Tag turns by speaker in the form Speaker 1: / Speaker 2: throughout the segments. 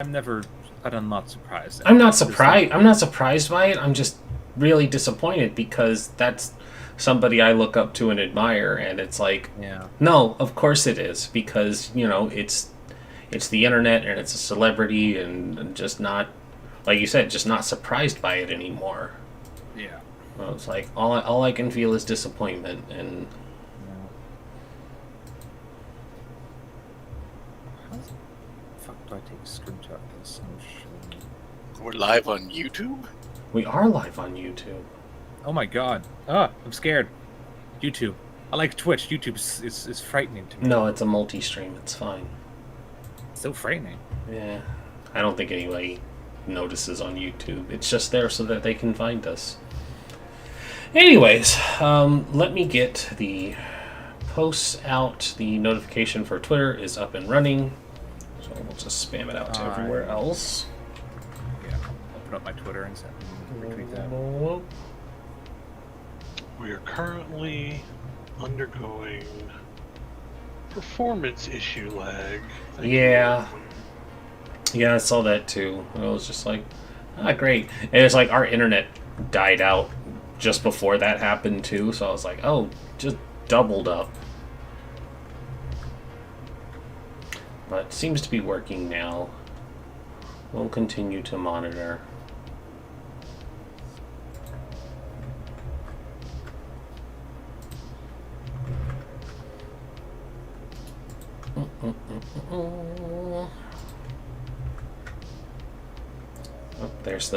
Speaker 1: I'm not surprised.
Speaker 2: I'm not surprised. I'm not surprised by it. I'm just really disappointed because that's somebody I look up to and admire, and it's like,
Speaker 1: Yeah.
Speaker 2: no, of course it is because it's the internet and it's a celebrity and just not, like you said, just not surprised by it anymore.
Speaker 1: Yeah.
Speaker 2: Well, it's like all I can feel is disappointment, and
Speaker 1: How the fuck do I take a screenshot of this? Oh, shit.
Speaker 3: We're live on YouTube?
Speaker 2: we are live on YouTube.
Speaker 1: Oh my god. Ah, I'm scared. YouTube. I like Twitch. YouTube is frightening to me.
Speaker 2: No, it's a multi-stream. It's fine.
Speaker 1: It's so frightening.
Speaker 2: Yeah, I don't think anybody notices on YouTube. It's just there so that they can find us. Anyways, let me get the posts out. The notification for Twitter is up and running, so we'll just spam it out to everywhere else.
Speaker 1: Yeah, I'll put up my Twitter and retweet that.
Speaker 4: We are currently undergoing performance issue lag.
Speaker 2: Yeah, I saw that too. I was just like, great. And it's like our internet died out just before that happened too, so I was like, oh, just doubled up. But seems to be working now. We'll continue to monitor. Oh, there's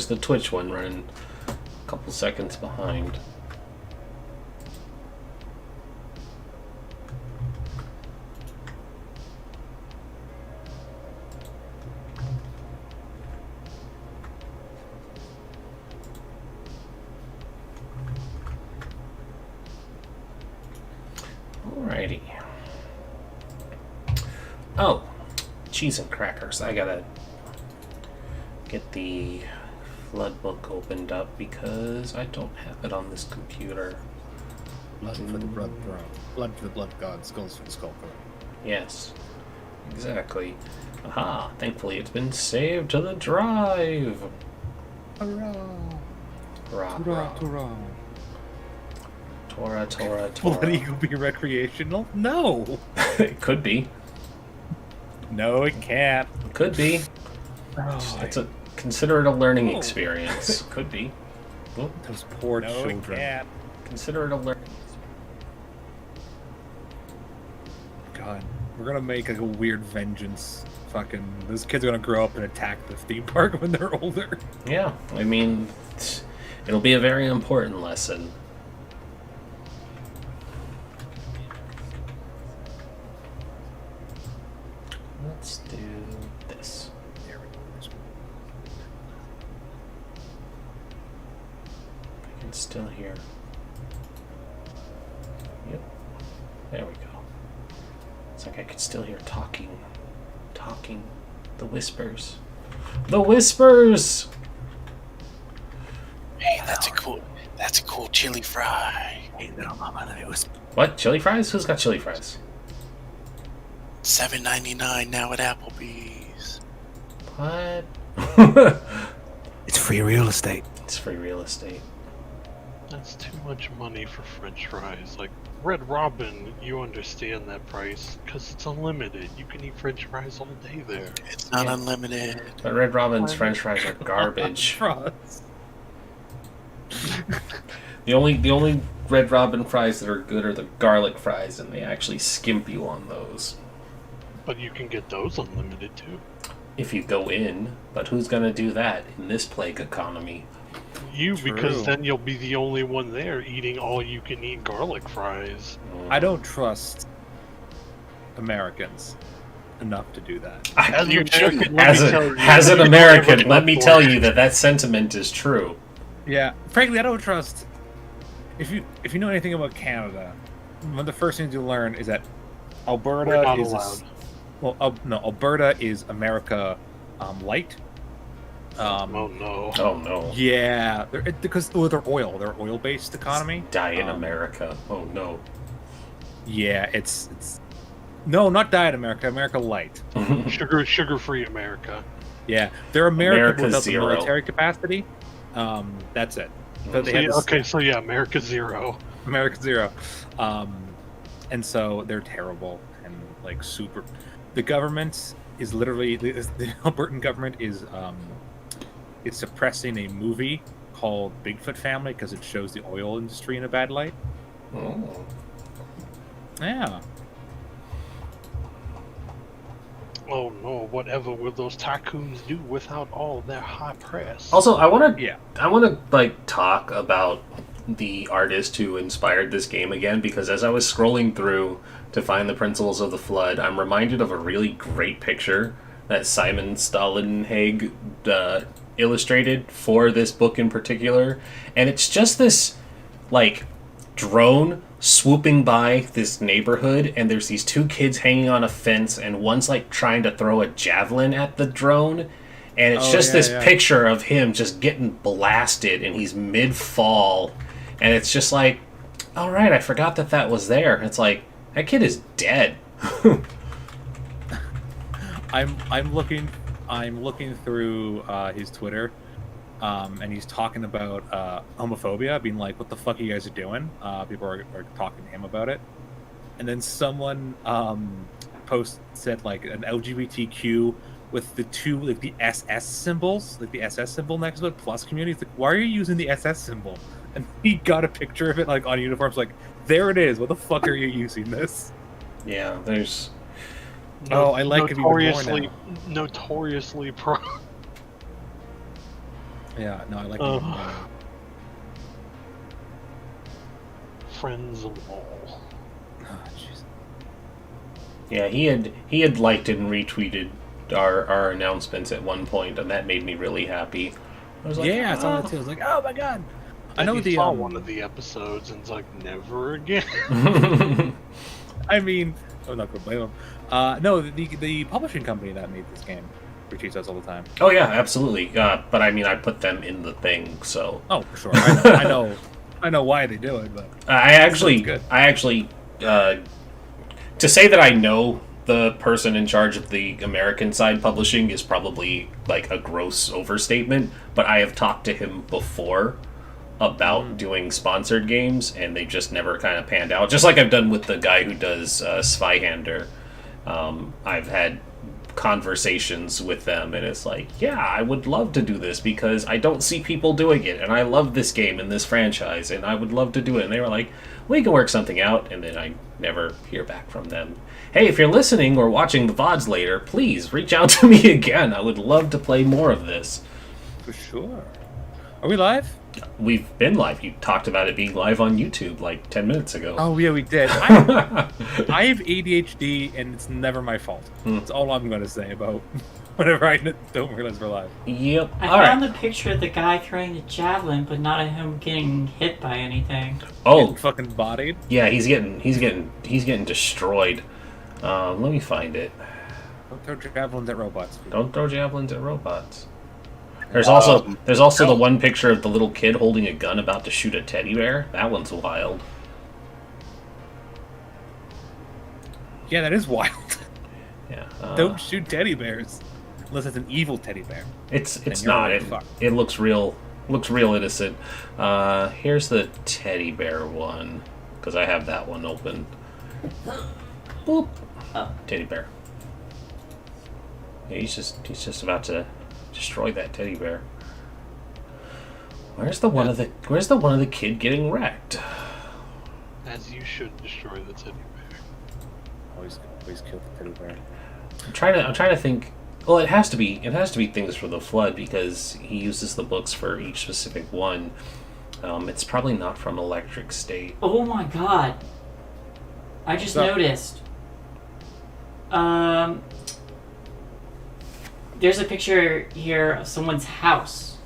Speaker 2: the Twitch one running a couple seconds behind. Alrighty. Oh, cheese and crackers. I gotta get the flood book opened up because I don't have it on this computer.
Speaker 1: Blood for the blood throne. Blood for the blood god. Skulls for the skull throne.
Speaker 2: Yes, exactly. Aha, thankfully it's been saved to the drive.
Speaker 1: Hurrah!
Speaker 2: Hurrah,
Speaker 1: Hurrah,
Speaker 2: hurrah.
Speaker 1: hurrah.
Speaker 2: Tora.
Speaker 1: Will that eagle be recreational? No!
Speaker 2: It could be.
Speaker 1: No, it can't.
Speaker 2: It could be.
Speaker 1: Oh,
Speaker 2: Consider it a learning
Speaker 1: Oh.
Speaker 2: experience. Could be. Well,
Speaker 1: those poor children.
Speaker 5: It can't.
Speaker 2: consider it a learning.
Speaker 1: God, we're gonna make like a weird vengeance. Fucking, those kids are gonna grow up and attack the theme park when they're older.
Speaker 2: Yeah, I mean, it'll be a very important lesson. Let's do this.
Speaker 1: There we go.
Speaker 2: I can still hear. Yep. There we go. It's like I could still hear talking. The whispers. The whispers!
Speaker 3: Hey, that's a cool chili fry.
Speaker 1: Hey, little mama, let me whisper.
Speaker 2: What? Chili fries? Who's got chili fries?
Speaker 3: $7.99 now at Applebee's.
Speaker 2: What?
Speaker 1: It's free real estate.
Speaker 2: It's free real estate.
Speaker 4: That's too much money for French fries. Like Red Robin, you understand that price because it's unlimited. You can eat French fries all day there.
Speaker 3: It's not
Speaker 2: Yeah.
Speaker 3: unlimited.
Speaker 2: But Red Robin's French fries are garbage.
Speaker 1: Frost.
Speaker 2: The only Red Robin fries that are good are the garlic fries, and they actually skimp you on those
Speaker 4: But you can get those unlimited too.
Speaker 2: if you go in. But who's gonna do that in this plague economy?
Speaker 4: You,
Speaker 1: True.
Speaker 4: because then you'll be the only one there eating all you can eat garlic fries.
Speaker 1: I don't trust Americans enough to do that.
Speaker 4: As
Speaker 2: You
Speaker 4: an
Speaker 2: should.
Speaker 4: American, let me tell you,
Speaker 2: As an
Speaker 4: you don't
Speaker 2: American,
Speaker 4: have
Speaker 2: let me
Speaker 4: enough
Speaker 2: tell
Speaker 4: for
Speaker 2: you
Speaker 4: it.
Speaker 2: that sentiment is true.
Speaker 1: Yeah, frankly, I don't trust. If you know anything about Canada, one of the first things you learn is that
Speaker 4: We're
Speaker 1: Alberta
Speaker 4: not
Speaker 1: is
Speaker 4: allowed.
Speaker 1: no, Alberta is America light.
Speaker 4: Oh no.
Speaker 2: Oh no.
Speaker 1: Yeah, because they're oil-based economy.
Speaker 2: Die in America. Oh no.
Speaker 1: Yeah, it's No, not Diet America. America Light.
Speaker 4: Sugar-free America.
Speaker 1: Yeah, they're America
Speaker 2: America
Speaker 1: without
Speaker 2: Zero.
Speaker 1: the military capacity. That's it. But they
Speaker 4: So,
Speaker 1: had
Speaker 4: yeah,
Speaker 1: this-
Speaker 4: okay, so yeah, America Zero.
Speaker 1: America Zero. And so they're terrible and like super. The government is literally the Albertan government is suppressing a movie called Bigfoot Family because it shows the oil industry in a bad light.
Speaker 2: Oh.
Speaker 1: Yeah.
Speaker 4: Oh no, whatever will those tycoons do without all their high press?
Speaker 2: Also, I want to
Speaker 1: Yeah.
Speaker 2: like talk about the artist who inspired this game again, because as I was scrolling through to find the Principles of the Flood, I'm reminded of a really great picture that Simon Stalenhag illustrated for this book in particular, and it's just this like drone swooping by this neighborhood, and there's these two kids hanging on a fence, and one's like trying to throw a javelin at the drone, and it's just this picture of him just getting blasted, and he's mid-fall, and it's just like, all right, I forgot that was there. It's like, that kid is dead.
Speaker 1: I'm looking through his Twitter, and he's talking about homophobia, being like, "What the fuck are you guys are doing?" People are talking to him about it, and then someone said like an LGBTQ with the two like the SS symbols, like the SS symbol next to it, plus community. It's like, why are you using the SS symbol? And he got a picture of it like on uniforms, like, there it is. What the fuck are you using this?
Speaker 2: Yeah, there's...
Speaker 1: Oh, I like it even more now.
Speaker 4: Notoriously pro.
Speaker 1: Yeah, no, I like it even more now.
Speaker 4: Friends of all.
Speaker 1: Oh, jeez.
Speaker 2: Yeah, he had liked and retweeted our announcements at one point, and that made me really happy. I was like,
Speaker 1: Yeah, I saw that too. I was like, oh my god. I know
Speaker 4: he
Speaker 1: the
Speaker 4: saw one of the episodes and it's like, never again.
Speaker 1: I mean, I'm not gonna blame him. No, the publishing company that made this game retweets us all the time.
Speaker 2: Oh yeah, absolutely. But I mean, I put them in the thing, so.
Speaker 1: Oh, for sure. I know why they do it, but
Speaker 2: I actually,
Speaker 1: good.
Speaker 2: to say that I know the person in charge of the American side publishing is probably like a gross overstatement. But I have talked to him before about doing sponsored games, and they just never kind of panned out. Just like I've done with the guy who does Spyhander. I've had conversations with them, and it's like, yeah, I would love to do this because I don't see people doing it, and I love this game and this franchise, and I would love to do it. And they were like, we can work something out, and then I never hear back from them. Hey, if you're listening or watching the VODs later, please reach out to me again. I would love to play more of this.
Speaker 1: for sure. Are we live?
Speaker 2: We've been live. You talked about it being live on YouTube like 10 minutes ago.
Speaker 1: Oh yeah, we did. I have ADHD, and it's never my fault. That's all I'm going to say about whenever I don't realize we're live.
Speaker 2: Yep.
Speaker 5: I
Speaker 2: All
Speaker 5: found
Speaker 2: right.
Speaker 5: the picture of the guy throwing the javelin, but not of him getting hit by anything.
Speaker 2: Oh,
Speaker 1: Getting fucking bodied.
Speaker 2: yeah. He's getting destroyed. Let me find it.
Speaker 1: Don't throw javelins at robots.
Speaker 2: Don't throw javelins at robots. There's also the one picture of the little kid holding a gun about to shoot a teddy bear. That one's wild.
Speaker 1: Yeah, that is wild.
Speaker 2: Yeah.
Speaker 1: Don't shoot teddy bears unless it's an evil teddy bear.
Speaker 2: It's
Speaker 1: Then you're
Speaker 2: not.
Speaker 1: already fucked.
Speaker 2: It looks real. Looks real innocent. Here's the teddy bear one because I have that one open. Boop.
Speaker 5: Oh.
Speaker 2: Teddy bear. Yeah, he's just about to destroy that teddy bear. Where's the one of the kid getting wrecked?
Speaker 4: As you should destroy the teddy bear.
Speaker 1: Always kill the teddy bear.
Speaker 2: I'm trying to think. Well, it has to be things from the flood because he uses the books for each specific one. It's probably not from Electric State.
Speaker 5: Oh my god. I just
Speaker 1: What's up?
Speaker 5: noticed. There's a picture here of someone's house.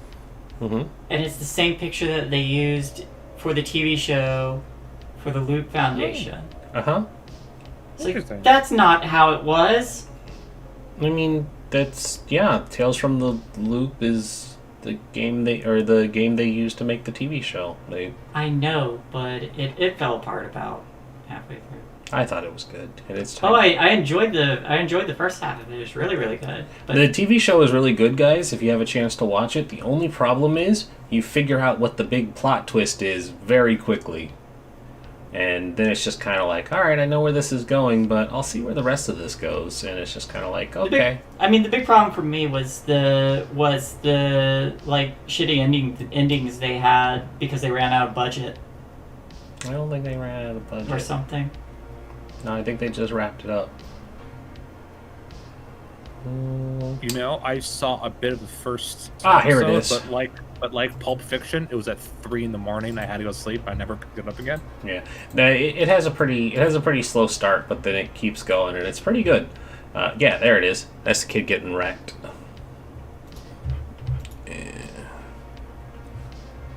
Speaker 2: Mm-hmm.
Speaker 5: And it's the same picture that they used for the TV show for the Loop Foundation.
Speaker 2: Uh-huh.
Speaker 5: It's like,
Speaker 1: Interesting.
Speaker 5: that's not how it was.
Speaker 2: I mean, Tales from the Loop is the game they used to make the TV show.
Speaker 5: I know, but it fell apart about halfway through.
Speaker 2: I thought it was good, and it's time.
Speaker 5: Oh, I enjoyed the first half of it. It was really, really good. But
Speaker 2: The TV show is really good, guys, if you have a chance to watch it. The only problem is you figure out what the big plot twist is very quickly. And then it's just kind of like, all right, I know where this is going, but I'll see where the rest of this goes. And it's just kind of like, okay.
Speaker 5: the big problem for me was the like shitty endings they had because they ran out of budget
Speaker 2: I don't think they ran out of budget.
Speaker 5: or something.
Speaker 2: No, I think they just wrapped it up.
Speaker 1: You know, I saw a bit of the first
Speaker 2: Here it
Speaker 1: episode,
Speaker 2: is.
Speaker 1: But like Pulp Fiction, it was at 3 a.m. I had to go sleep. I never picked it up again.
Speaker 2: Yeah, it has a pretty slow start, but then it keeps going, and it's pretty good. Yeah, there it is. That's the kid getting wrecked.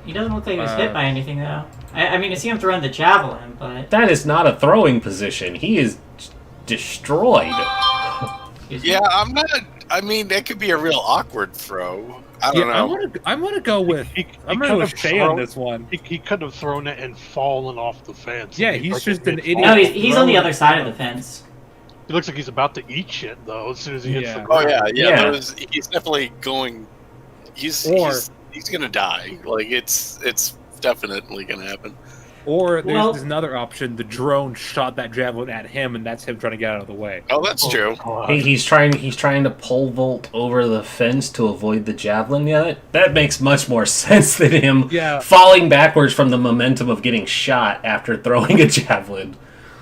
Speaker 5: He doesn't look like he was hit by anything though. I mean, I see him throwing the javelin, but
Speaker 2: That is not a throwing position. He is destroyed.
Speaker 3: Yeah, I'm not. I mean, that could be a real awkward throw. I don't know.
Speaker 1: I'm gonna go with I'm gonna go with Shay on this one.
Speaker 4: He could have thrown it and fallen off the fence.
Speaker 1: Yeah,
Speaker 4: and
Speaker 1: he's
Speaker 4: like
Speaker 1: just an
Speaker 4: mid-fall.
Speaker 1: idiot.
Speaker 5: no, he's on the other side of the fence.
Speaker 4: He looks like he's about to eat shit though. As soon as he hits the
Speaker 1: Yeah.
Speaker 3: Oh
Speaker 4: ground.
Speaker 3: yeah.
Speaker 2: Yeah.
Speaker 3: He's definitely going. He's gonna die. Like it's definitely gonna happen.
Speaker 1: Or
Speaker 5: Well-
Speaker 1: there's another option. The drone shot that javelin at him, and that's him trying to get out of the way.
Speaker 3: Oh, that's true.
Speaker 4: God.
Speaker 2: He's trying to pole vault over the fence to avoid the javelin. Yeah, that makes much more sense than him
Speaker 1: Yeah.
Speaker 2: falling backwards from the momentum of getting shot after throwing a javelin.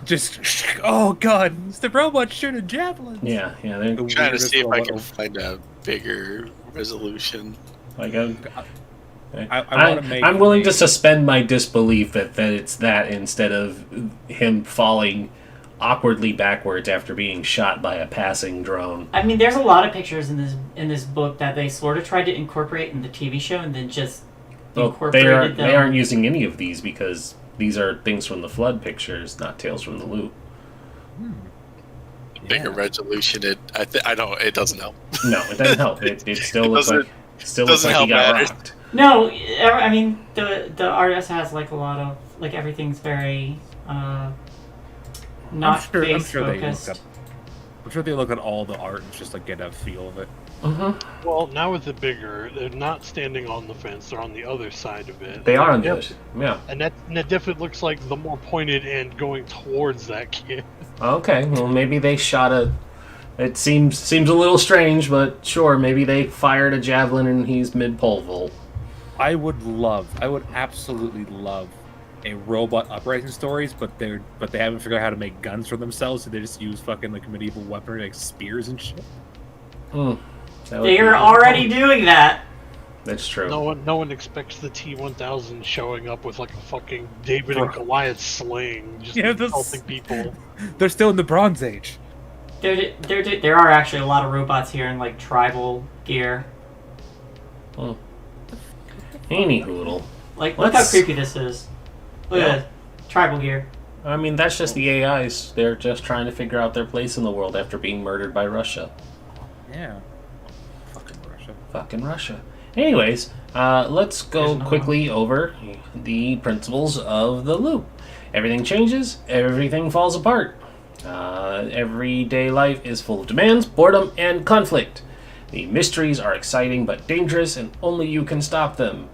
Speaker 1: Just oh god, it's the robot shooting javelins.
Speaker 2: Yeah, they're
Speaker 3: I'm trying to see if I can find a bigger resolution.
Speaker 2: like
Speaker 1: I'm
Speaker 2: I'm willing to suspend my disbelief that it's that instead of him falling awkwardly backwards after being shot by a passing drone.
Speaker 5: I mean, there's a lot of pictures in this book that they sort of tried to incorporate in the TV show, and then just
Speaker 2: Well,
Speaker 5: incorporated them.
Speaker 2: they aren't using any of these because these are things from the Flood pictures, not Tales from the Loop.
Speaker 3: Bigger resolution. I don't. It doesn't help.
Speaker 2: No, it doesn't help. It still looks
Speaker 3: doesn't-
Speaker 2: like he
Speaker 3: help
Speaker 2: got
Speaker 3: matters.
Speaker 2: rocked.
Speaker 5: No, I mean the artist has like a lot of like everything's very not
Speaker 1: I'm sure they
Speaker 5: focused.
Speaker 1: look up. I'm sure they look at all the art and just like get a feel of it.
Speaker 4: Well, now with the bigger, they're not standing on the fence; they're on the other side of it.
Speaker 2: They are on the
Speaker 4: Yep.
Speaker 2: other. Yeah.
Speaker 4: And that definitely looks like the more pointed end going towards that kid.
Speaker 2: Okay. Well, maybe they shot a. It seems a little strange, but sure. Maybe they fired a javelin and he's mid pole vault.
Speaker 1: I would absolutely love a robot uprising stories, but they haven't figured out how to make guns for themselves, so they just use fucking like medieval weaponry like spears and shit.
Speaker 2: That would
Speaker 5: They
Speaker 2: be-
Speaker 5: are already doing that.
Speaker 2: That's true.
Speaker 4: No one expects the T-1000 showing up with like a fucking David and Goliath sling, just
Speaker 1: Yeah, this-
Speaker 4: insulting people.
Speaker 1: They're still in the Bronze Age.
Speaker 5: There are actually a lot of robots here in like tribal gear.
Speaker 2: Anyhoodle.
Speaker 5: Like, look how
Speaker 2: Let's-
Speaker 5: creepy this is. Look
Speaker 2: Yeah.
Speaker 5: at this. Tribal gear.
Speaker 2: I mean, that's just the AIs. They're just trying to figure out their place in the world after being murdered by Russia.
Speaker 1: Yeah. Fucking Russia.
Speaker 2: Fucking Russia. Anyways, let's go
Speaker 5: There's another
Speaker 2: quickly over the principles of the loop. Everything changes, everything falls apart. Everyday life is full of demands, boredom, and conflict. The mysteries are exciting but dangerous, and only you can stop them.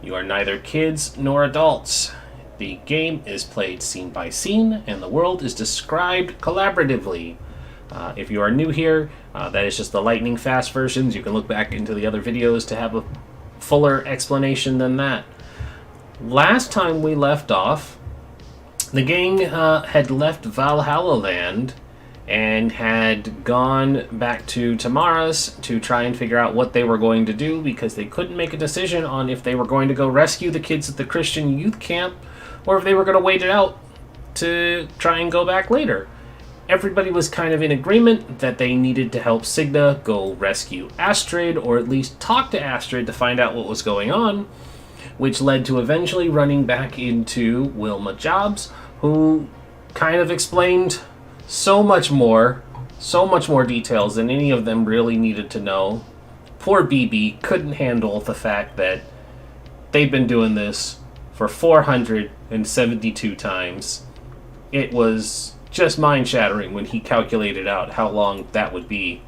Speaker 2: You are neither kids nor adults. The game is played scene by scene, and the world is described collaboratively. If you are new here, that is just the lightning fast versions. You can look back into the other videos to have a fuller explanation than that. Last time we left off, the gang had left Valhalla Land and had gone back to Tamaras to try and figure out what they were going to do because they couldn't make a decision on if they were going to go rescue the kids at the Christian youth camp or if they were going to wait it out to try and go back later. Everybody was kind of in agreement that they needed to help Signa go rescue Astrid, or at least talk to Astrid to find out what was going on, which led to eventually running back into Wilma Jobs, who kind of explained so much more details than any of them really needed to know. Poor BB couldn't handle the fact that they'd been doing this for 472 times. It was just mind-shattering when he calculated out how long that would be.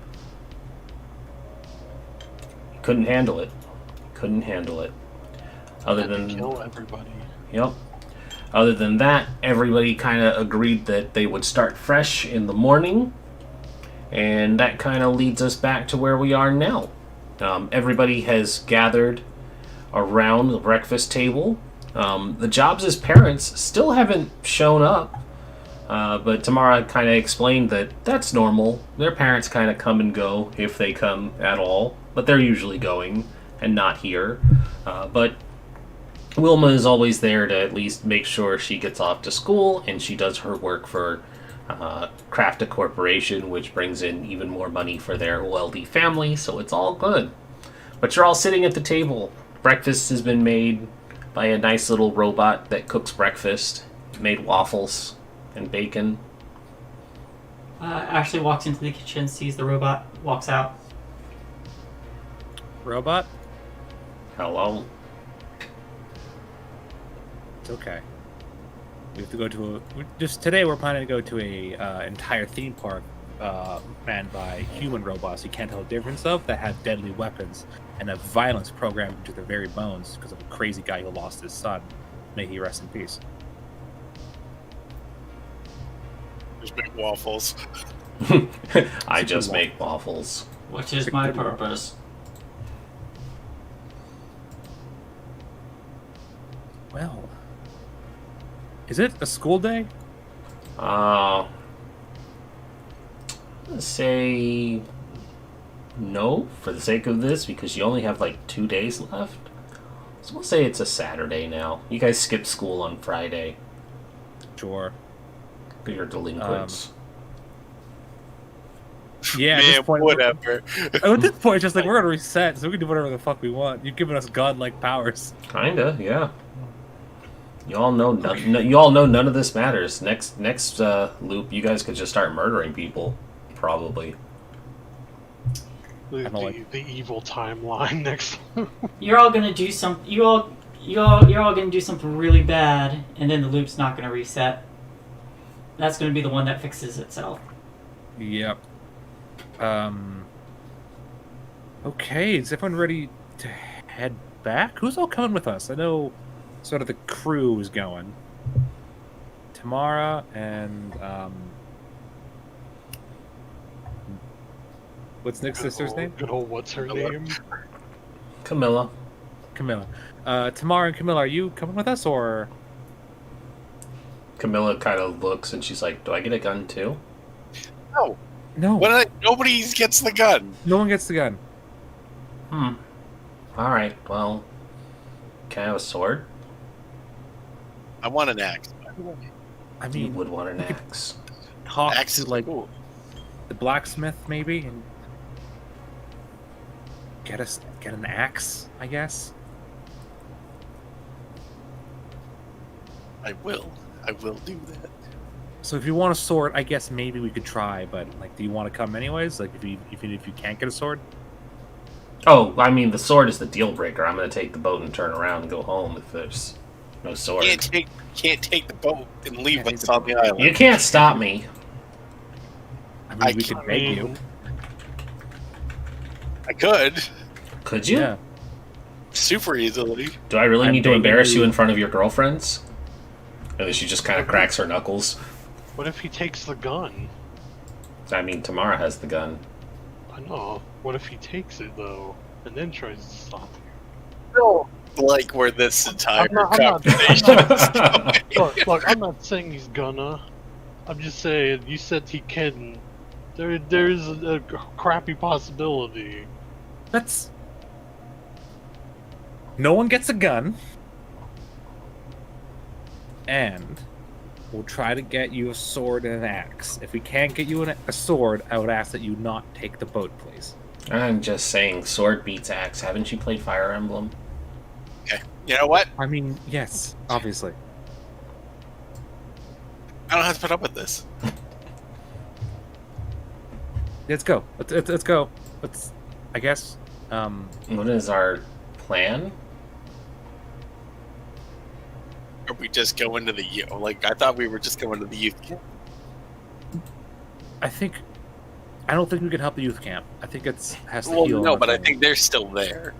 Speaker 2: He couldn't handle it. Couldn't handle it. Other
Speaker 4: Had to
Speaker 2: than
Speaker 4: kill everybody.
Speaker 2: Yep. Other than that, everybody kind of agreed that they would start fresh in the morning, and that kind of leads us back to where we are now. Everybody has gathered around the breakfast table. The Jobs' parents still haven't shown up, but Tamara kind of explained that that's normal. Their parents kind of come and go if they come at all, but they're usually going and not here. But Wilma is always there to at least make sure she gets off to school, and she does her work for Crafta Corporation, which brings in even more money for their wealthy family, so it's all good. But you're all sitting at the table. Breakfast has been made by a nice little robot that cooks breakfast. It made waffles and bacon.
Speaker 5: Ashley walks into the kitchen, sees the robot, walks out.
Speaker 1: Robot?
Speaker 2: Hello.
Speaker 1: It's okay. We have to go to just today. We're planning to go to a entire theme park manned by human robots you can't tell the difference of, that have deadly weapons and have violence programmed into their very bones because of a crazy guy who lost his son. May he rest in peace.
Speaker 3: Just make waffles.
Speaker 2: I just make waffles.
Speaker 5: Which is my purpose.
Speaker 1: Well, is it a school day?
Speaker 2: Let's say no for the sake of this, because you only have like 2 days left. So we'll say it's a Saturday now. You guys skipped school on Friday.
Speaker 1: Sure.
Speaker 2: You're delinquents.
Speaker 1: Yeah, at
Speaker 3: Man,
Speaker 1: this point,
Speaker 3: whatever.
Speaker 1: At this point, it's just like we're gonna reset, so we can do whatever the fuck we want. You've given us godlike powers.
Speaker 2: Kinda, yeah. You all know none of this matters. Next loop, you guys could just start murdering people, probably.
Speaker 4: The evil timeline next.
Speaker 5: You're all gonna do some. You're all gonna do something really bad, and then the loop's not gonna reset. That's gonna be the one that fixes itself.
Speaker 1: Yep. Okay, is everyone ready to head back? Who's all coming with us? I know sort of the crew is going. Tamara and what's Nick's sister's name?
Speaker 4: Good old what's her name?
Speaker 2: Camilla.
Speaker 1: Camilla. Tamara and Camilla, are you coming with us, or?
Speaker 2: Camilla kind of looks and she's like, "Do I get a gun too?"
Speaker 3: No.
Speaker 1: No.
Speaker 3: Nobody gets the gun.
Speaker 1: No one gets the gun.
Speaker 2: All right. Well, can I have a sword?
Speaker 3: I want an axe.
Speaker 1: I
Speaker 2: You
Speaker 1: mean,
Speaker 2: would want an axe.
Speaker 1: talk
Speaker 3: Axe
Speaker 1: to
Speaker 3: is
Speaker 1: like
Speaker 3: cool.
Speaker 1: the blacksmith maybe and get an axe, I guess.
Speaker 3: I will do that.
Speaker 1: So if you want a sword, I guess maybe we could try, but like, do you want to come anyways? Like, if you can't get a sword,
Speaker 2: Oh, I mean, the sword is the deal breaker. I'm going to take the boat and turn around and go home if there's no sword.
Speaker 3: Can't take the boat and leave
Speaker 1: Can't take
Speaker 3: us
Speaker 1: the
Speaker 3: on the island.
Speaker 2: You can't stop me.
Speaker 1: I mean,
Speaker 3: I
Speaker 1: we could beg you.
Speaker 3: I could
Speaker 2: Could you?
Speaker 1: Yeah.
Speaker 3: super easily.
Speaker 2: Do I really
Speaker 1: I'm
Speaker 2: need to
Speaker 1: begging
Speaker 2: embarrass you
Speaker 1: you.
Speaker 2: in front of your girlfriends? And then she just kind of cracks her knuckles.
Speaker 4: What if he takes the gun?
Speaker 2: I mean, Tamara has the gun.
Speaker 4: I know. What if he takes it though, and then tries to stop you?
Speaker 3: No. Like where this entire
Speaker 4: I'm not-
Speaker 3: conversation is going.
Speaker 4: Look, I'm not saying he's gonna. I'm just saying you said he can. There's a crappy possibility.
Speaker 1: That's. No one gets a gun, and we'll try to get you a sword and an axe. If we can't get you a sword, I would ask that you not take the boat, please.
Speaker 2: I'm just saying, sword beats axe. Haven't you played Fire Emblem?
Speaker 3: Okay. You know what?
Speaker 1: I mean, yes, obviously.
Speaker 3: I don't have to put up with this.
Speaker 1: Let's go. Let's go. Let's. I guess.
Speaker 2: What is our plan?
Speaker 3: Or we just go into the youth. Like I thought we were just going to the youth camp.
Speaker 1: I don't think we can help the youth camp. I think it has to
Speaker 3: Well,
Speaker 1: heal.
Speaker 3: no,
Speaker 1: on
Speaker 3: but I
Speaker 1: its own.
Speaker 3: think they're still there.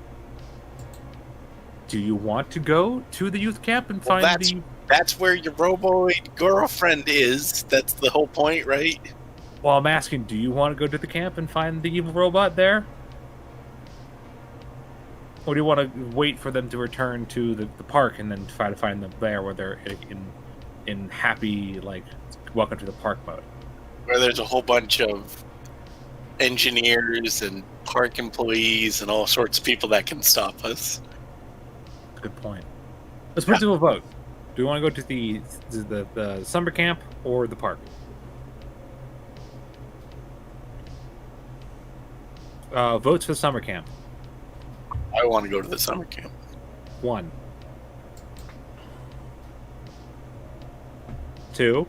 Speaker 1: Do you want to go to the youth camp and
Speaker 3: Well,
Speaker 1: find the?
Speaker 3: that's where your roboid girlfriend is. That's the whole point, right?
Speaker 1: Well, I'm asking, do you want to go to the camp and find the evil robot there? Or do you want to wait for them to return to the park and then try to find them there where they're in happy, like, welcome to the park mode?
Speaker 3: Where there's a whole bunch of engineers and park employees and all sorts of people that can stop us.
Speaker 1: Good point. Let's put it to a vote. Do we want to go to the summer camp or the park? Votes for the summer camp.
Speaker 3: I want to go to the summer camp.
Speaker 1: 1. 2.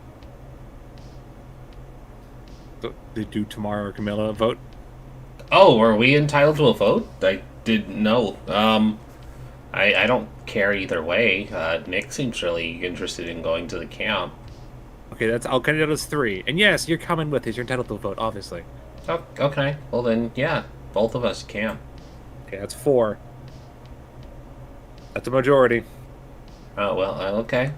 Speaker 1: Do Tamara or Camilla vote?
Speaker 2: Oh, are we entitled to a vote? I didn't know. I don't care either way. Nick seems really interested in going to the camp.
Speaker 1: Okay, I'll cut it out as 3. And yes, you're coming with us. You're entitled to a vote, obviously.
Speaker 2: Oh, okay. Well then, yeah, both of us camp.
Speaker 1: Okay, that's 4. That's a majority.
Speaker 2: Oh well, okay.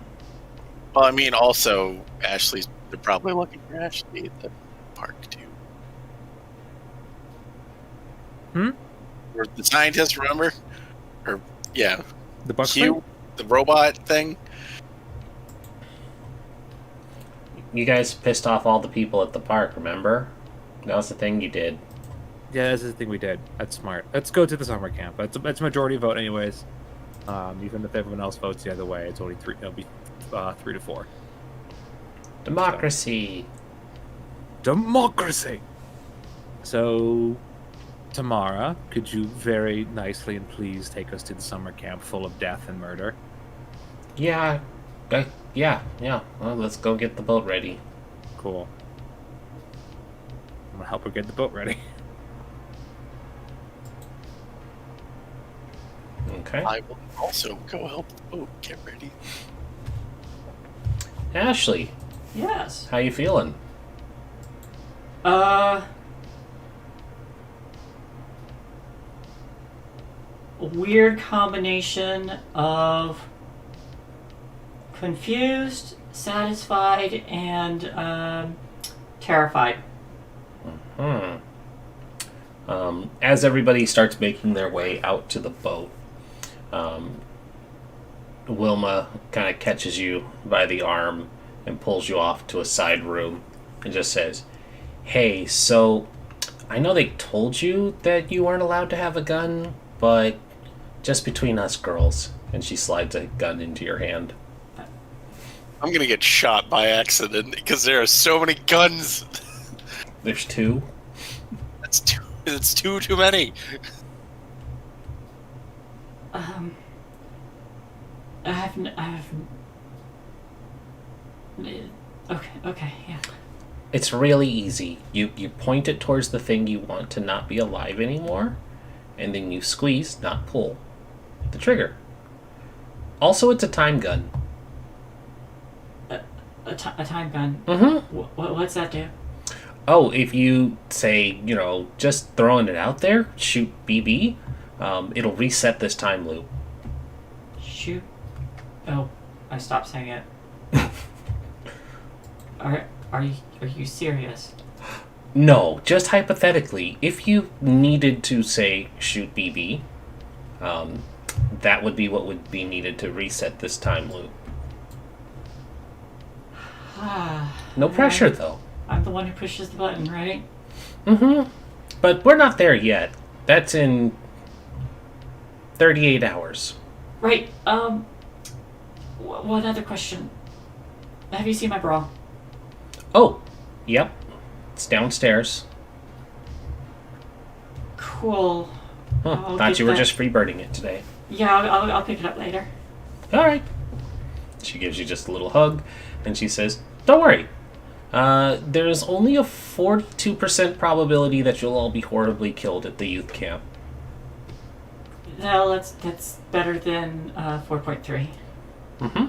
Speaker 3: Well, I mean, also, they're probably looking for Ashley at the park, too. Or the scientist, remember? Or, yeah.
Speaker 1: The buck
Speaker 3: Q, the robot thing.
Speaker 2: You guys pissed off all the people at the park, remember? That was the thing you did.
Speaker 1: Yeah, that's the thing we did. That's smart. Let's go to the summer camp. That's a majority vote, anyways. Even if everyone else votes the other way, it's only 3. It'll be 3 to 4.
Speaker 2: Democracy.
Speaker 1: Democracy. So, Tamara, could you very nicely and please take us to the summer camp full of death and murder?
Speaker 2: Yeah. Yeah. Well, let's go get the boat ready.
Speaker 1: Cool. I'm gonna help her get the boat ready.
Speaker 2: Okay.
Speaker 3: I will also go help the boat get ready.
Speaker 2: Ashley,
Speaker 5: Yes.
Speaker 2: how you feeling?
Speaker 5: A weird combination of confused, satisfied, and terrified.
Speaker 2: As everybody starts making their way out to the boat, Wilma kind of catches you by the arm and pulls you off to a side room and just says, "Hey, so I know they told you that you weren't allowed to have a gun, but just between us girls." And she slides a gun into your hand.
Speaker 3: I'm gonna get shot by accident because there are so many guns.
Speaker 2: There's 2.
Speaker 3: It's too many.
Speaker 5: I have. Okay, yeah.
Speaker 2: It's really easy. You point it towards the thing you want to not be alive anymore, and then you squeeze, not pull, the trigger. Also, it's a time gun.
Speaker 5: A time gun.
Speaker 2: Mm-hmm.
Speaker 5: What's that do?
Speaker 2: Oh, if you say, just throwing it out there, shoot BB, it'll reset this time loop.
Speaker 5: Shoot. Oh, I stopped saying it. Are you serious?
Speaker 2: No, just hypothetically, if you needed to say shoot BB, that would be what would be needed to reset this time loop. No pressure, though.
Speaker 5: I'm the one who pushes the button, right?
Speaker 2: Mm-hmm. But we're not there yet. That's in 38 hours.
Speaker 5: Right. One other question. Have you seen my bra?
Speaker 2: Oh, yep. It's downstairs.
Speaker 5: Cool. I'll
Speaker 2: Thought
Speaker 5: get
Speaker 2: you were
Speaker 5: that.
Speaker 2: just freebirding it today.
Speaker 5: Yeah, I'll pick it up later.
Speaker 2: All right. She gives you just a little hug, and she says, "Don't worry. There's only a 42% probability that you'll all be horribly killed at the youth camp."
Speaker 5: No, that's better than 4.3.
Speaker 2: Mm-hmm.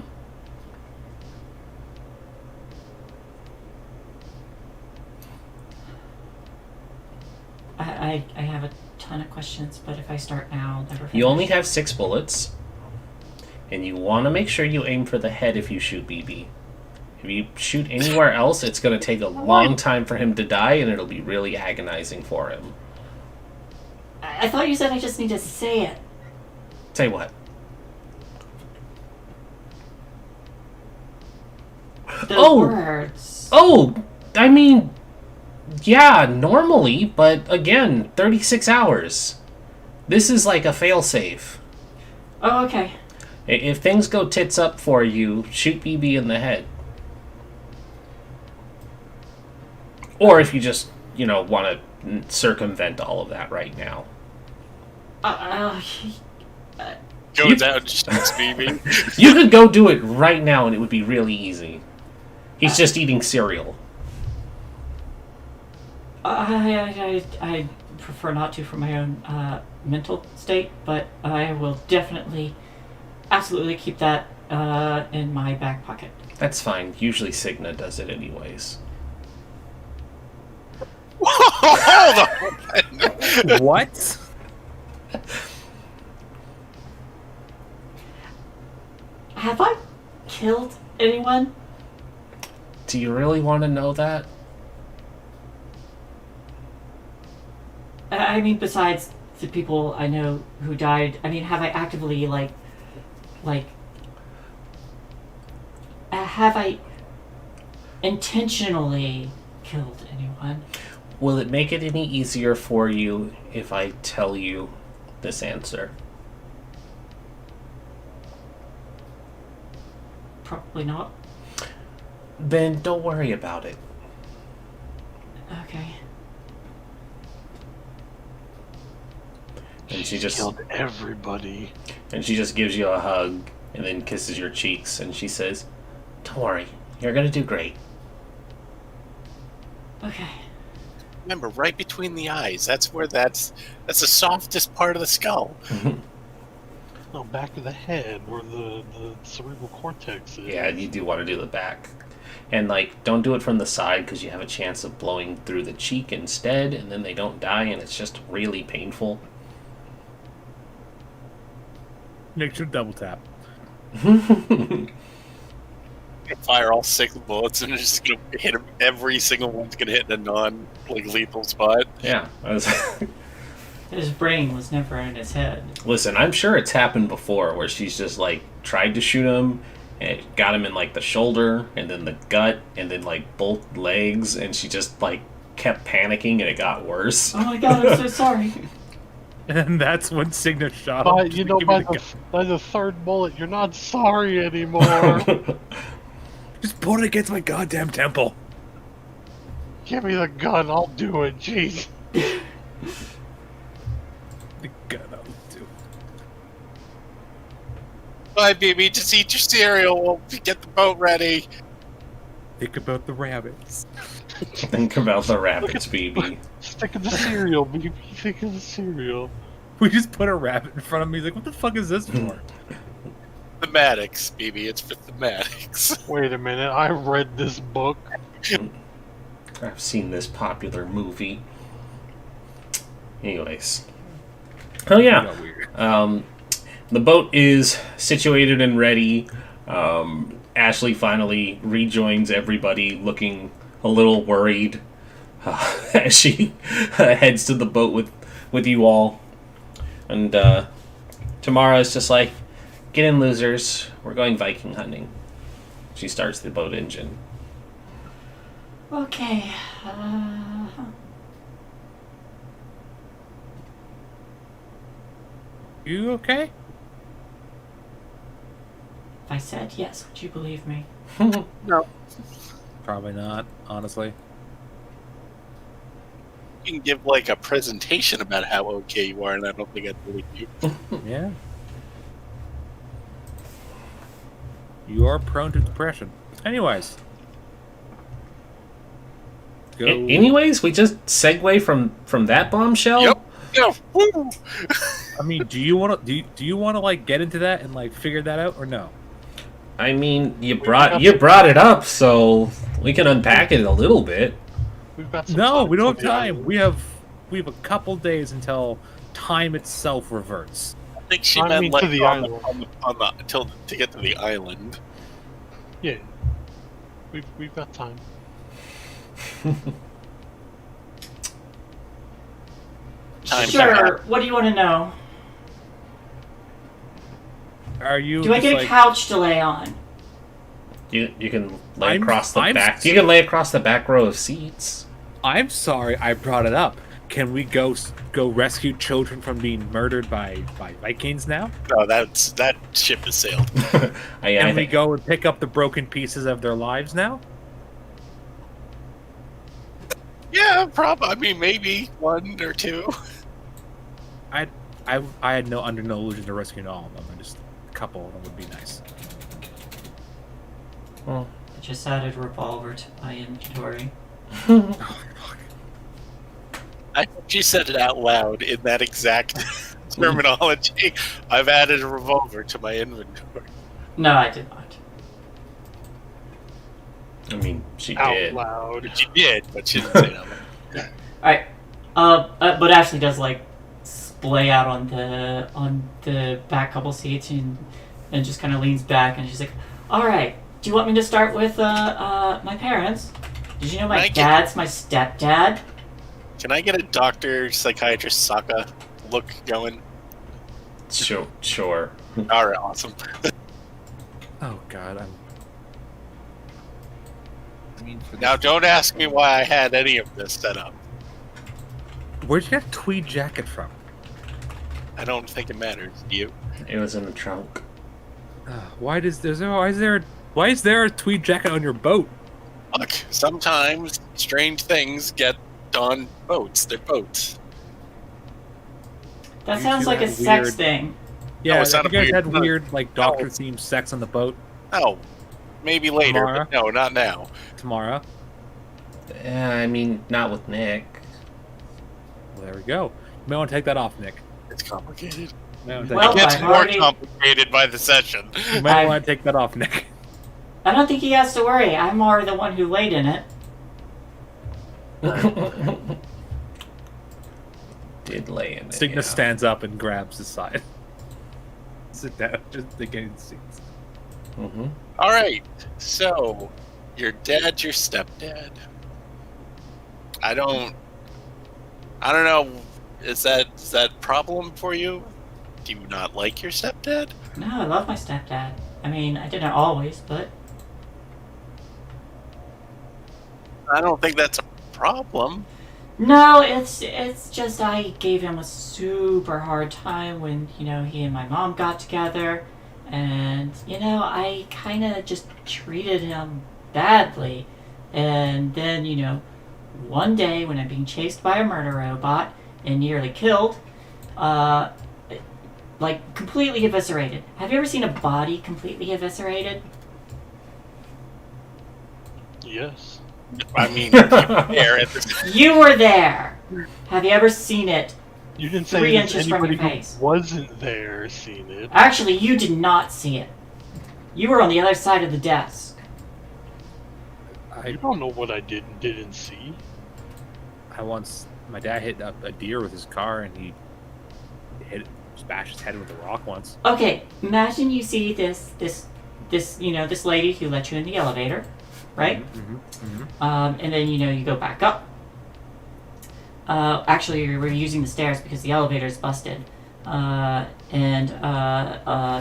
Speaker 5: I have a ton of questions, but if I start now, I'll never finish.
Speaker 2: You only have 6 bullets, and you want to make sure you aim for the head if you shoot BB. If you shoot anywhere else, it's going to take a long time for him to die, and it'll be really agonizing for him.
Speaker 5: I thought you said I just need to say it.
Speaker 2: Say what?
Speaker 5: The words.
Speaker 2: Oh! I mean, yeah, normally, but again, 36 hours. This is like a failsafe.
Speaker 5: Oh, okay.
Speaker 2: If things go tits up for you, shoot BB in the head. Or if you just, want to circumvent all of that right now.
Speaker 3: Go down, just BB.
Speaker 2: You could go do it right now and it would be really easy. He's just eating cereal.
Speaker 5: I prefer not to for my own mental state, but I will definitely, absolutely keep that in my back pocket.
Speaker 2: That's fine. Usually Cigna does it anyways.
Speaker 3: Hold on.
Speaker 1: What?
Speaker 5: Have I killed anyone?
Speaker 2: Do you really want to know that?
Speaker 5: I mean, besides the people I know who died, I mean, have I actively, have I intentionally killed anyone?
Speaker 2: Will it make it any easier for you if I tell you this answer?
Speaker 5: Probably not.
Speaker 2: Then don't worry about it.
Speaker 5: Okay.
Speaker 2: And she just
Speaker 4: killed everybody.
Speaker 2: And she just gives you a hug and then kisses your cheeks and she says, "Don't worry, you're gonna do great."
Speaker 5: Okay.
Speaker 3: Remember, right between the eyes. That's where that's the softest part of the skull.
Speaker 4: No, back of the head, where the cerebral cortex is.
Speaker 2: Yeah, you do want to do the back. And, don't do it from the side because you have a chance of blowing through the cheek instead, and then they don't die, and it's just really painful.
Speaker 1: Make sure to double tap.
Speaker 3: Fire all 6 bullets and it's just gonna hit him. Every single one's gonna hit in a non-lethal spot.
Speaker 2: Yeah.
Speaker 5: His brain was never in his head.
Speaker 2: Listen, I'm sure it's happened before where she's just, tried to shoot him, and it got him in, the shoulder, and then the gut, and then, both legs, and she just, kept panicking, and it got worse.
Speaker 5: Oh my god, I'm so sorry.
Speaker 1: And that's when Cigna shot him.
Speaker 4: But, by the 3rd bullet, you're not sorry anymore.
Speaker 1: Just put it against my goddamn temple.
Speaker 4: Give me the gun, I'll do it, jeez.
Speaker 1: The gun, I'll do.
Speaker 3: Bye, baby. Just eat your cereal. We'll get the boat ready.
Speaker 1: Think about the rabbits.
Speaker 2: Think about the rabbits, baby.
Speaker 4: Stick in the cereal, baby. Stick in the cereal.
Speaker 1: We just put a rabbit in front of me. He's like, what the fuck is this for?
Speaker 3: Thematics, baby. It's for thematics.
Speaker 4: Wait a minute, I read this book.
Speaker 2: I've seen this popular movie. Anyways. Oh, yeah.
Speaker 1: Got weird.
Speaker 2: The boat is situated and ready. Ashley finally rejoins everybody, looking a little worried as she heads to the boat with you all. And Tamara is just like, "Get in, losers. We're going Viking hunting." She starts the boat engine.
Speaker 5: Okay.
Speaker 1: You okay?
Speaker 5: If I said yes, would you believe me?
Speaker 3: No.
Speaker 1: Probably not, honestly.
Speaker 3: You can give a presentation about how okay you are, and I don't think I'd believe you.
Speaker 1: Yeah. You are prone to depression. Anyways. Go.
Speaker 2: Anyways, we just segue from that bombshell?
Speaker 3: Yep. Yeah. Woo!
Speaker 1: I mean, do you want to get into that and figure that out or no?
Speaker 2: I mean, you brought it up, so we can unpack it a little bit.
Speaker 4: We've got some
Speaker 1: No,
Speaker 4: time
Speaker 1: we don't have
Speaker 4: till the
Speaker 1: time.
Speaker 4: end.
Speaker 1: We have we have a couple days until time itself reverts.
Speaker 3: I think she
Speaker 4: I
Speaker 3: meant
Speaker 4: mean,
Speaker 3: like
Speaker 4: to the
Speaker 3: on
Speaker 4: island.
Speaker 3: to get to the island.
Speaker 4: Yeah. We've got time.
Speaker 3: Time
Speaker 5: Sure. What do you want to know?
Speaker 1: Are you?
Speaker 5: Do I
Speaker 1: just
Speaker 5: get a
Speaker 1: like,
Speaker 5: couch to lay on?
Speaker 2: You can lay
Speaker 1: I'm-
Speaker 2: across the
Speaker 1: I'm-
Speaker 2: back. You can lay across the back row of seats.
Speaker 1: I'm sorry, I brought it up. Can we go rescue children from being murdered by Vikings now?
Speaker 3: No, that ship has sailed.
Speaker 2: I
Speaker 1: Can we
Speaker 2: think
Speaker 1: go and pick up the broken pieces of their lives now?
Speaker 3: Yeah, probably. I mean, maybe one or two.
Speaker 1: I had under no illusion to rescuing all of them. Just a couple of them would be nice.
Speaker 2: well,
Speaker 5: I just added revolver to my inventory.
Speaker 1: Oh, fuck.
Speaker 3: I think she said it out loud in that exact terminology. I've added a revolver to my inventory.
Speaker 5: No, I did not.
Speaker 2: I mean, she
Speaker 4: Out
Speaker 2: did.
Speaker 4: loud.
Speaker 3: She did, but she didn't say it out loud.
Speaker 5: Alright. But Ashley does like splay out on the back couple seats and just kind of leans back and she's like, "Alright, do you want me to start with my parents? Did you know my dad's my stepdad?"
Speaker 3: Can I get a doctor, psychiatrist, Sokka look going?
Speaker 2: Sure.
Speaker 3: All right, awesome.
Speaker 1: Oh God,
Speaker 3: Now, don't ask me why I had any of this set up.
Speaker 1: where'd you get a tweed jacket from?
Speaker 3: I don't think it matters. Do you?
Speaker 2: It was in the trunk.
Speaker 1: Why is there a tweed jacket on your boat?
Speaker 3: Look, sometimes strange things get on boats. They're boats.
Speaker 5: That
Speaker 1: You
Speaker 5: sounds
Speaker 1: two
Speaker 5: like a
Speaker 1: have
Speaker 5: sex
Speaker 1: weird-
Speaker 5: thing.
Speaker 1: Yeah,
Speaker 3: it's
Speaker 1: have
Speaker 3: not
Speaker 1: you
Speaker 3: a
Speaker 1: guys
Speaker 3: weird-
Speaker 1: had weird like doctor themed sex on the boat
Speaker 3: Oh, maybe later.
Speaker 1: Tomorrow?
Speaker 3: But no, not now.
Speaker 1: tomorrow?
Speaker 2: I mean, not with Nick.
Speaker 1: Well, there we go. You may want to take that off, Nick.
Speaker 3: It's complicated.
Speaker 1: You may want to
Speaker 5: Well,
Speaker 3: It gets
Speaker 5: I've
Speaker 3: more
Speaker 5: already-
Speaker 3: complicated by the session.
Speaker 1: you may want to take that off, Nick.
Speaker 5: I don't think he has to worry. I'm more the one who laid in it.
Speaker 2: Did lay in it.
Speaker 1: Cygnus
Speaker 2: yeah.
Speaker 1: stands up and grabs his side. Sit down, just getting seats.
Speaker 2: Mm-hmm.
Speaker 3: All right. So, your dad's your stepdad. I don't know. Is that a problem for you? Do you not like your stepdad?
Speaker 5: No, I love my stepdad. I mean, I didn't always, but
Speaker 3: I don't think that's a problem.
Speaker 5: no, it's just I gave him a super hard time when, he and my mom got together, and I kind of just treated him badly. And then, one day when I'm being chased by a murder robot and nearly killed, like completely eviscerated. Have you ever seen a body completely eviscerated?
Speaker 4: Yes.
Speaker 3: I mean, you were there at the
Speaker 5: You were there. Have you ever seen it?
Speaker 4: You didn't say
Speaker 5: 3
Speaker 4: that
Speaker 5: inches from
Speaker 4: anybody
Speaker 5: your face.
Speaker 4: who wasn't there seen it.
Speaker 5: Actually, you did not see it. You were on the other side of the desk.
Speaker 4: You don't know what I did and didn't see.
Speaker 1: My dad hit a deer with his car and he bashed his head with a rock once.
Speaker 5: Okay, imagine you see this lady who let you in the elevator, right?
Speaker 1: Mm-hmm.
Speaker 5: And then you go back up. Actually, we're using the stairs because the elevator's busted. And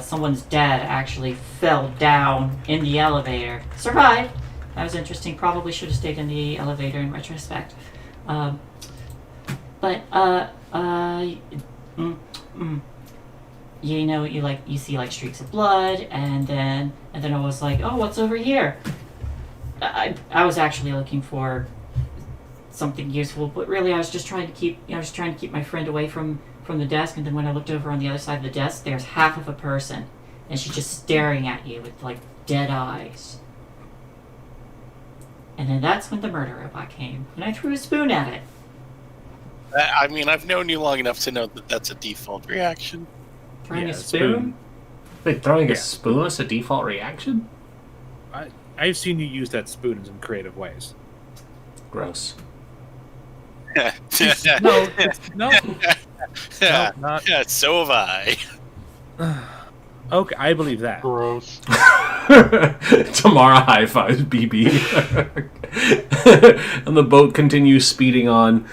Speaker 5: someone's dad actually fell down in the elevator. Survived. That was interesting. Probably should have stayed in the elevator in retrospect. You see like streaks of blood, and then I was like, oh, what's over here? I was actually looking for something useful, but really I was just trying to keep my friend away from the desk. And then when I looked over on the other side of the desk, there's half of a person, and she's just staring at you with like dead eyes. And then that's when the murder robot came, and I threw a spoon at it.
Speaker 3: I mean, I've known you long enough to know that that's a default reaction.
Speaker 5: Throwing
Speaker 1: Yeah,
Speaker 5: a spoon?
Speaker 2: Wait, throwing
Speaker 1: Yeah.
Speaker 2: a spoon is a default reaction?
Speaker 1: I've seen you use that spoon in some creative ways.
Speaker 2: Gross.
Speaker 1: No, no, not.
Speaker 3: Yeah, so have I.
Speaker 1: Okay, I believe that.
Speaker 4: Gross.
Speaker 2: Tamara high fives BB. And the boat continues speeding on.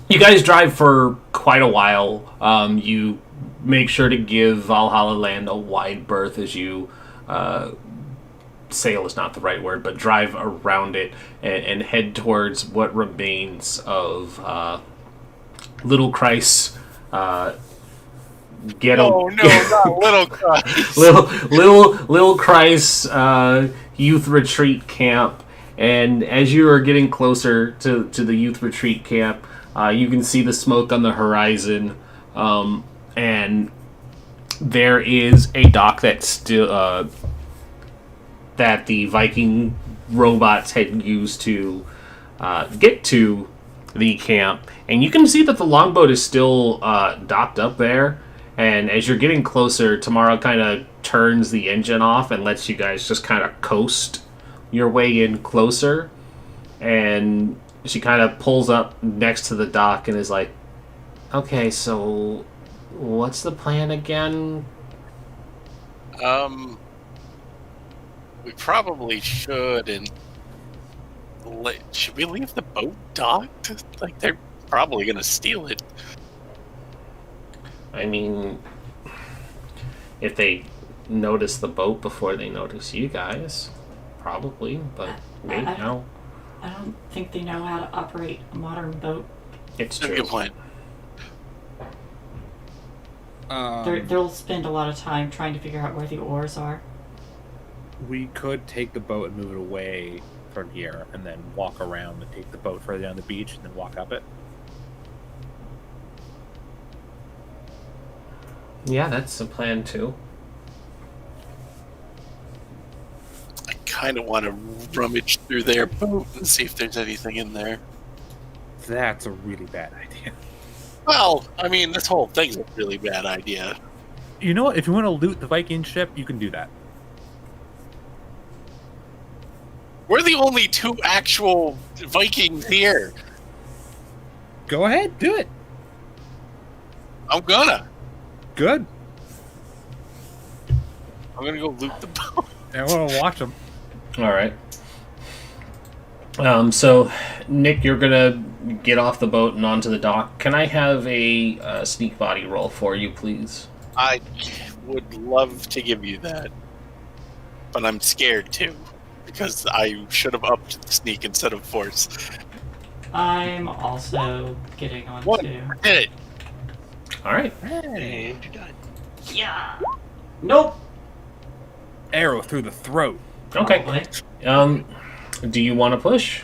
Speaker 2: You guys drive for quite a while. You make sure to give Valhalla Land a wide berth as you sail is not the right word, but drive around it and head towards what remains of Little Christ.
Speaker 3: No, not Little Christ.
Speaker 2: Little Christ youth retreat camp. And as you are getting closer to the youth retreat camp, you can see the smoke on the horizon, and there is a dock that's still that the Viking robots had used to get to the camp, and you can see that the longboat is still docked up there. And as you're getting closer, Tamara kind of turns the engine off and lets you guys just kind of coast your way in closer, and she kind of pulls up next to the dock and is like, okay, so what's the plan again?
Speaker 3: We probably should, and should we leave the boat docked? Like, they're probably gonna steal it.
Speaker 2: I mean, if they notice the boat before they notice you guys, probably, but maybe no.
Speaker 5: I don't think they know how to operate a modern boat.
Speaker 2: It's
Speaker 3: That's a
Speaker 2: true.
Speaker 3: good point.
Speaker 5: They'll spend a lot of time trying to figure out where the oars are.
Speaker 1: We could take the boat and move it away from here, and then walk around and take the boat further down the beach, and then walk up it.
Speaker 2: Yeah, that's the plan too.
Speaker 3: I kind of want to rummage through their boat and see if there's anything in there.
Speaker 1: That's a really bad idea.
Speaker 3: Well, I mean, this whole thing's a really bad idea.
Speaker 1: You know what? If you want to loot the Viking ship, you can do that.
Speaker 3: We're the only two actual Vikings here.
Speaker 1: Go ahead, do it.
Speaker 3: I'm gonna
Speaker 1: Good.
Speaker 3: go loot the boat.
Speaker 1: I want to watch them.
Speaker 2: All right. So, Nick, you're gonna get off the boat and onto the dock. Can I have a sneak body roll for you, please?
Speaker 3: I would love to give you that, but I'm scared too, because I should have upped the sneak instead of force.
Speaker 5: I'm also getting on
Speaker 3: What?
Speaker 5: too.
Speaker 3: I did it.
Speaker 2: All right.
Speaker 4: And you died.
Speaker 5: Yeah. Nope.
Speaker 1: Arrow through the throat.
Speaker 2: Okay.
Speaker 5: Probably.
Speaker 2: Do you want to push?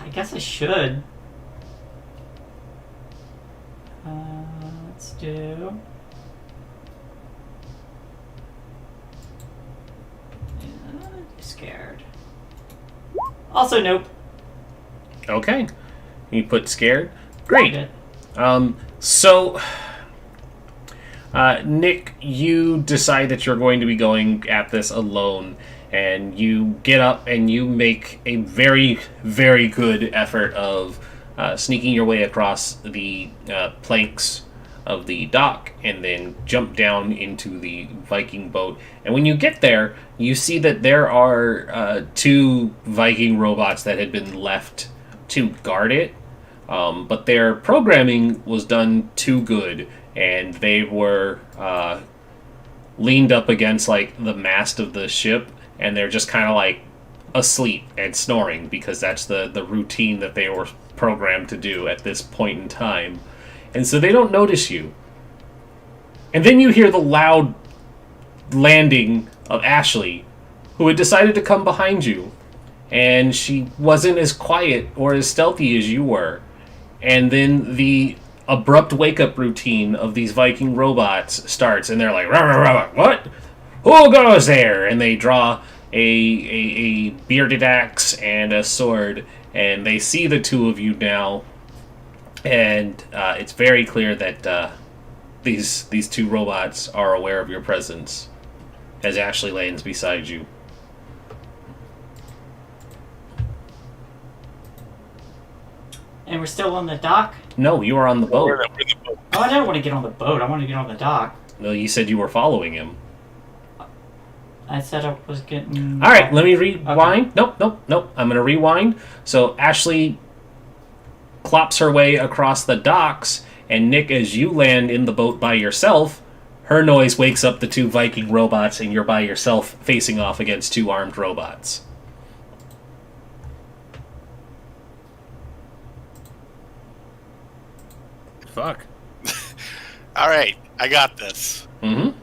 Speaker 5: I guess I should. Let's do. Scared. Also, nope.
Speaker 2: Okay. You put scared. Great.
Speaker 5: Did.
Speaker 2: So, Nick, you decide that you're going to be going at this alone, and you get up and you make a very, very good effort of sneaking your way across the planks of the dock and then jump down into the Viking boat. And when you get there, you see that there are two Viking robots that had been left to guard it. But their programming was done too good, and they were leaned up against like the mast of the ship, and they're just kind of like asleep and snoring because that's the routine that they were programmed to do at this point in time. And so they don't notice you. And then you hear the loud landing of Ashley, who had decided to come behind you. And she wasn't as quiet or as stealthy as you were. And then the abrupt wake-up routine of these Viking robots starts, and they're like, rah, rah, rah, what? Who goes there? And they draw a bearded axe and a sword, and they see the two of you now, and it's very clear that these two robots are aware of your presence as Ashley lands beside you.
Speaker 5: And we're still on the dock?
Speaker 2: No, you are on the boat.
Speaker 5: Oh, I don't want to get on the boat. I want to get on the dock.
Speaker 2: No, you said you were following him.
Speaker 5: I said I was getting...
Speaker 2: All right, let me rewind.
Speaker 5: Okay.
Speaker 2: Nope. I'm going to rewind. So Ashley clops her way across the docks, and Nick, as you land in the boat by yourself, her noise wakes up the two Viking robots, and you're by yourself facing off against two armed robots.
Speaker 1: Fuck.
Speaker 3: All right, I got this.
Speaker 2: Mm-hmm.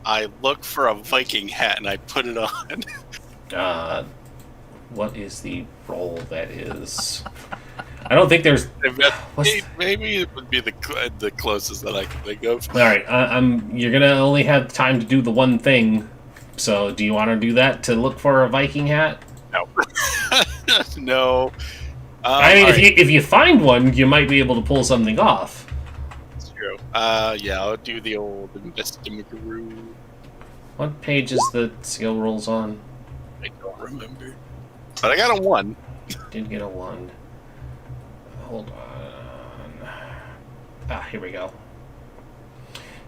Speaker 3: I look for a Viking hat and I put it on.
Speaker 2: What is the roll that is? I don't think there's...
Speaker 3: Maybe it would be the closest that I can think of.
Speaker 2: All right, you're going to only have time to do the one thing. So do you want to do that to look for a Viking hat?
Speaker 3: No. No.
Speaker 2: I mean,
Speaker 3: all right.
Speaker 2: if you find one, you might be able to pull something off.
Speaker 3: That's true. Yeah, I'll do the old investigator.
Speaker 2: What page is the skill rolls on?
Speaker 3: I don't remember. But I got a 1.
Speaker 2: Did get a 1. Hold on. Here we go.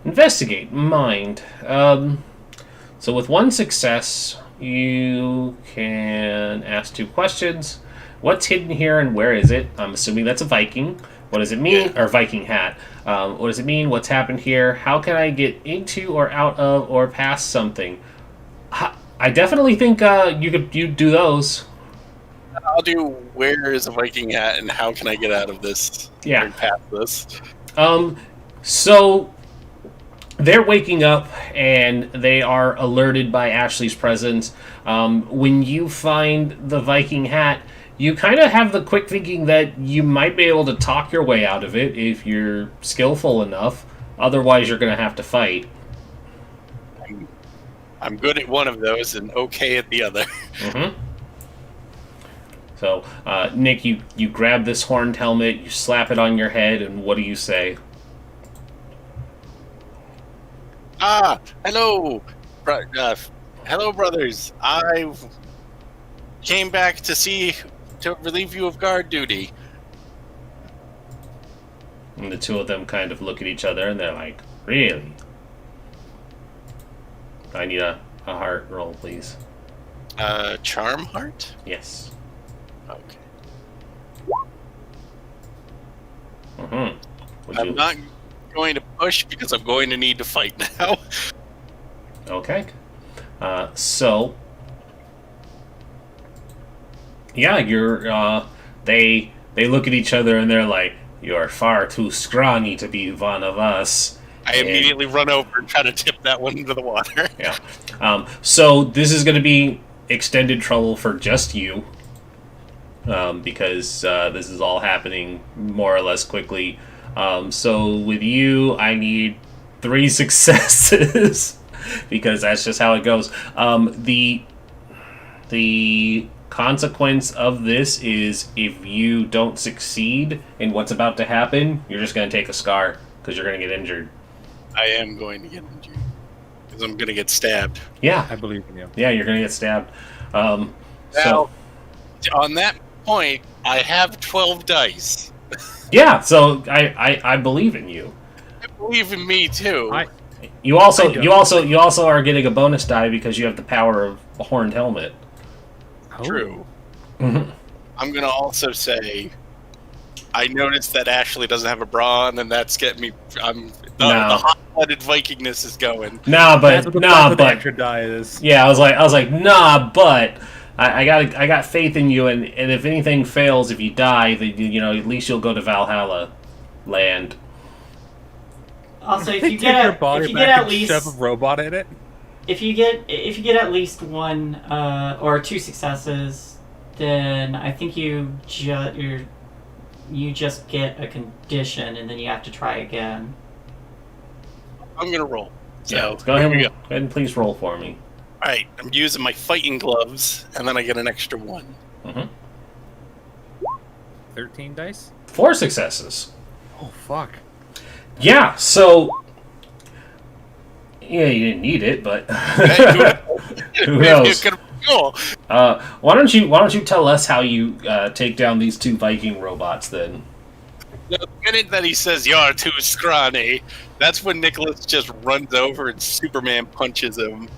Speaker 2: Investigate. Mind. So with 1 success, you can ask 2 questions. What's hidden here and where is it? I'm assuming that's a Viking. What does it mean? Or Viking hat. What does it mean? What's happened here? How can I get into or out of or past something? I definitely think you do those.
Speaker 3: I'll do where is a Viking hat and how can I get out of this?
Speaker 2: Yeah.
Speaker 3: Or past this?
Speaker 2: So they're waking up and they are alerted by Ashley's presence. When you find the Viking hat, you kind of have the quick thinking that you might be able to talk your way out of it if you're skillful enough. Otherwise, you're going to have to fight.
Speaker 3: I'm good at one of those and okay at the other.
Speaker 2: Mm-hmm. So, Nick, you grab this horned helmet, you slap it on your head, and what do you say?
Speaker 3: Hello! Hello, brothers. I came back to relieve you of guard duty.
Speaker 2: And the two of them kind of look at each other, and they're like, really? I need a heart roll, please.
Speaker 3: Charm heart?
Speaker 2: Yes.
Speaker 3: Okay.
Speaker 2: Mm-hmm.
Speaker 3: I'm not going to push because I'm going to need to fight now.
Speaker 2: Okay. So... Yeah, they look at each other and they're like, "You're far too scrawny to be one of us."
Speaker 3: I immediately run over and try to tip that one into the water.
Speaker 2: Yeah. So this is going to be extended trouble for just you, because this is all happening more or less quickly. So with you, I need 3 successes because that's just how it goes. The consequence of this is if you don't succeed in what's about to happen, you're just going to take a scar because you're going to get injured.
Speaker 3: I am going to get injured because I'm going to get stabbed.
Speaker 2: Yeah,
Speaker 1: I believe in you.
Speaker 2: yeah, you're going to get stabbed.
Speaker 3: Now, on that point, I have 12 dice.
Speaker 2: Yeah, so I believe in you.
Speaker 3: I believe in me too.
Speaker 2: You also are getting a bonus die because you have the power of a horned helmet.
Speaker 3: True.
Speaker 2: Mm-hmm.
Speaker 3: I'm going to also say I noticed that Ashley doesn't have a bra on, and that's getting me. The hot-blooded Vikingness is going.
Speaker 1: That's what the extra die is.
Speaker 2: Yeah, I was like, nah, but I got faith in you, and if anything fails, if you die, then, at least you'll go to Valhalla land.
Speaker 5: Also, if
Speaker 1: They
Speaker 5: you
Speaker 1: take
Speaker 5: get
Speaker 1: your body
Speaker 5: if you
Speaker 1: back
Speaker 5: get at
Speaker 1: and
Speaker 5: least
Speaker 1: shove a robot in it.
Speaker 5: if you get at least 1 or 2 successes, then I think you just get a condition, and then you have to try again.
Speaker 3: I'm going to roll.
Speaker 2: So
Speaker 3: So
Speaker 2: go ahead,
Speaker 3: here we
Speaker 2: go ahead and please roll for me.
Speaker 3: All right, I'm using my fighting gloves, and then I get an extra 1.
Speaker 2: Mm-hmm.
Speaker 1: 13 dice?
Speaker 2: 4 successes.
Speaker 1: Oh, fuck.
Speaker 2: Yeah, so... Yeah, you didn't need it, but... Who knows?
Speaker 3: It could Cool.
Speaker 2: Why don't you tell us how you take down these 2 Viking robots then?
Speaker 3: The minute that he says you're too scrawny, that's when Nicholas just runs over and Superman punches him.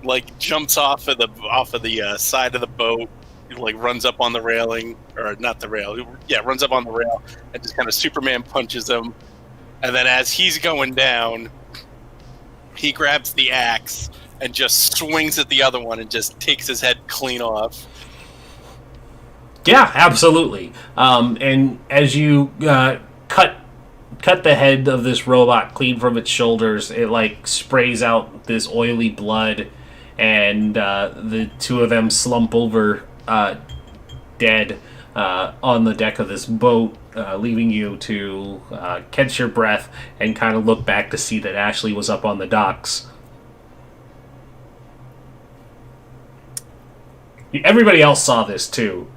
Speaker 3: Like jumps off of the side of the boat, like runs up on the railing, or not the rail. Yeah, runs up on the rail and just kind of Superman punches him. And then as he's going down, he grabs the axe and just swings at the other one and just takes his head clean off.
Speaker 2: Yeah, absolutely. And as you cut the head of this robot clean from its shoulders, it like sprays out this oily blood, and the 2 of them slump over dead on the deck of this boat, leaving you to catch your breath and kind of look back to see that Ashley was up on the docks. Everybody else saw this too,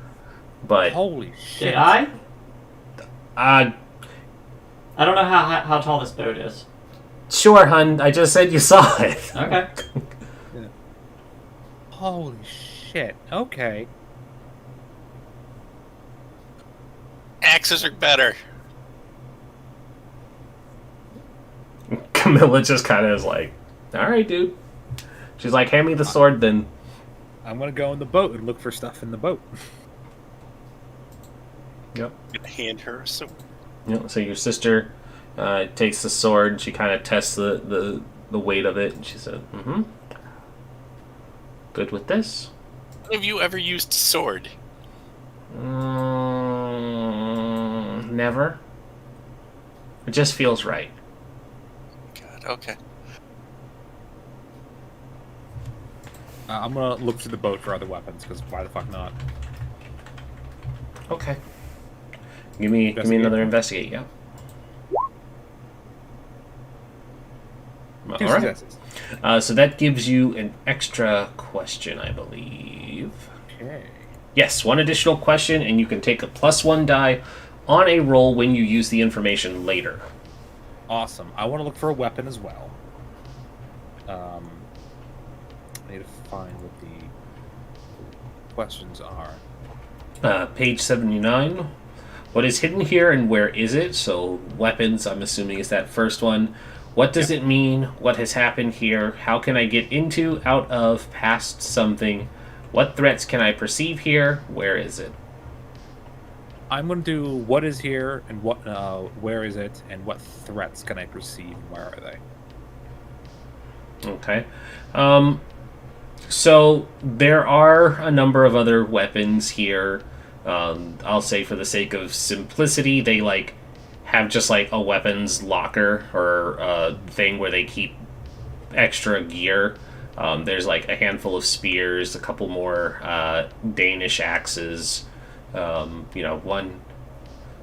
Speaker 2: but
Speaker 1: Holy shit!
Speaker 5: Did I?
Speaker 2: uh,
Speaker 5: I don't know how tall this boat is.
Speaker 2: sure, hun. I just said you saw it.
Speaker 5: Okay.
Speaker 1: Holy shit! Okay.
Speaker 3: Axes are better.
Speaker 2: Camilla just kind of is like, all right, dude. She's like, hand me the sword then.
Speaker 1: I'm gonna go in the boat and look for stuff in the boat.
Speaker 2: Yep.
Speaker 3: I'm gonna hand her a sword.
Speaker 2: Yep. So your sister takes the sword. She kind of tests the weight of it, and she said, "Mm-hmm. Good with this."
Speaker 3: Have you ever used sword?
Speaker 2: Never. It just feels right.
Speaker 3: God, okay.
Speaker 1: I'm gonna look through the boat for other weapons, because why the fuck not?
Speaker 2: Okay. Give me another investigate. Yeah. All
Speaker 1: 2
Speaker 2: right.
Speaker 1: successes.
Speaker 2: So that gives you an extra question, I believe.
Speaker 1: Okay.
Speaker 2: Yes, 1 additional question, and you can take a +1 die on a roll when you use the information later.
Speaker 1: Awesome. I want to look for a weapon as well. I need to find what the questions are.
Speaker 2: Page 79. What is hidden here and where is it? So weapons, I'm assuming, is that first one. What does it mean? What has happened here? How can I get into, out of, past something? What threats can I perceive here? Where is it?
Speaker 1: I'm going to do what is here and what, where is it, and what threats can I perceive and where are they?
Speaker 2: Okay. So there are a number of other weapons here. I'll say for the sake of simplicity, they like have just like a weapons locker or a thing where they keep extra gear. There's like a handful of spears, a couple more Danish axes, one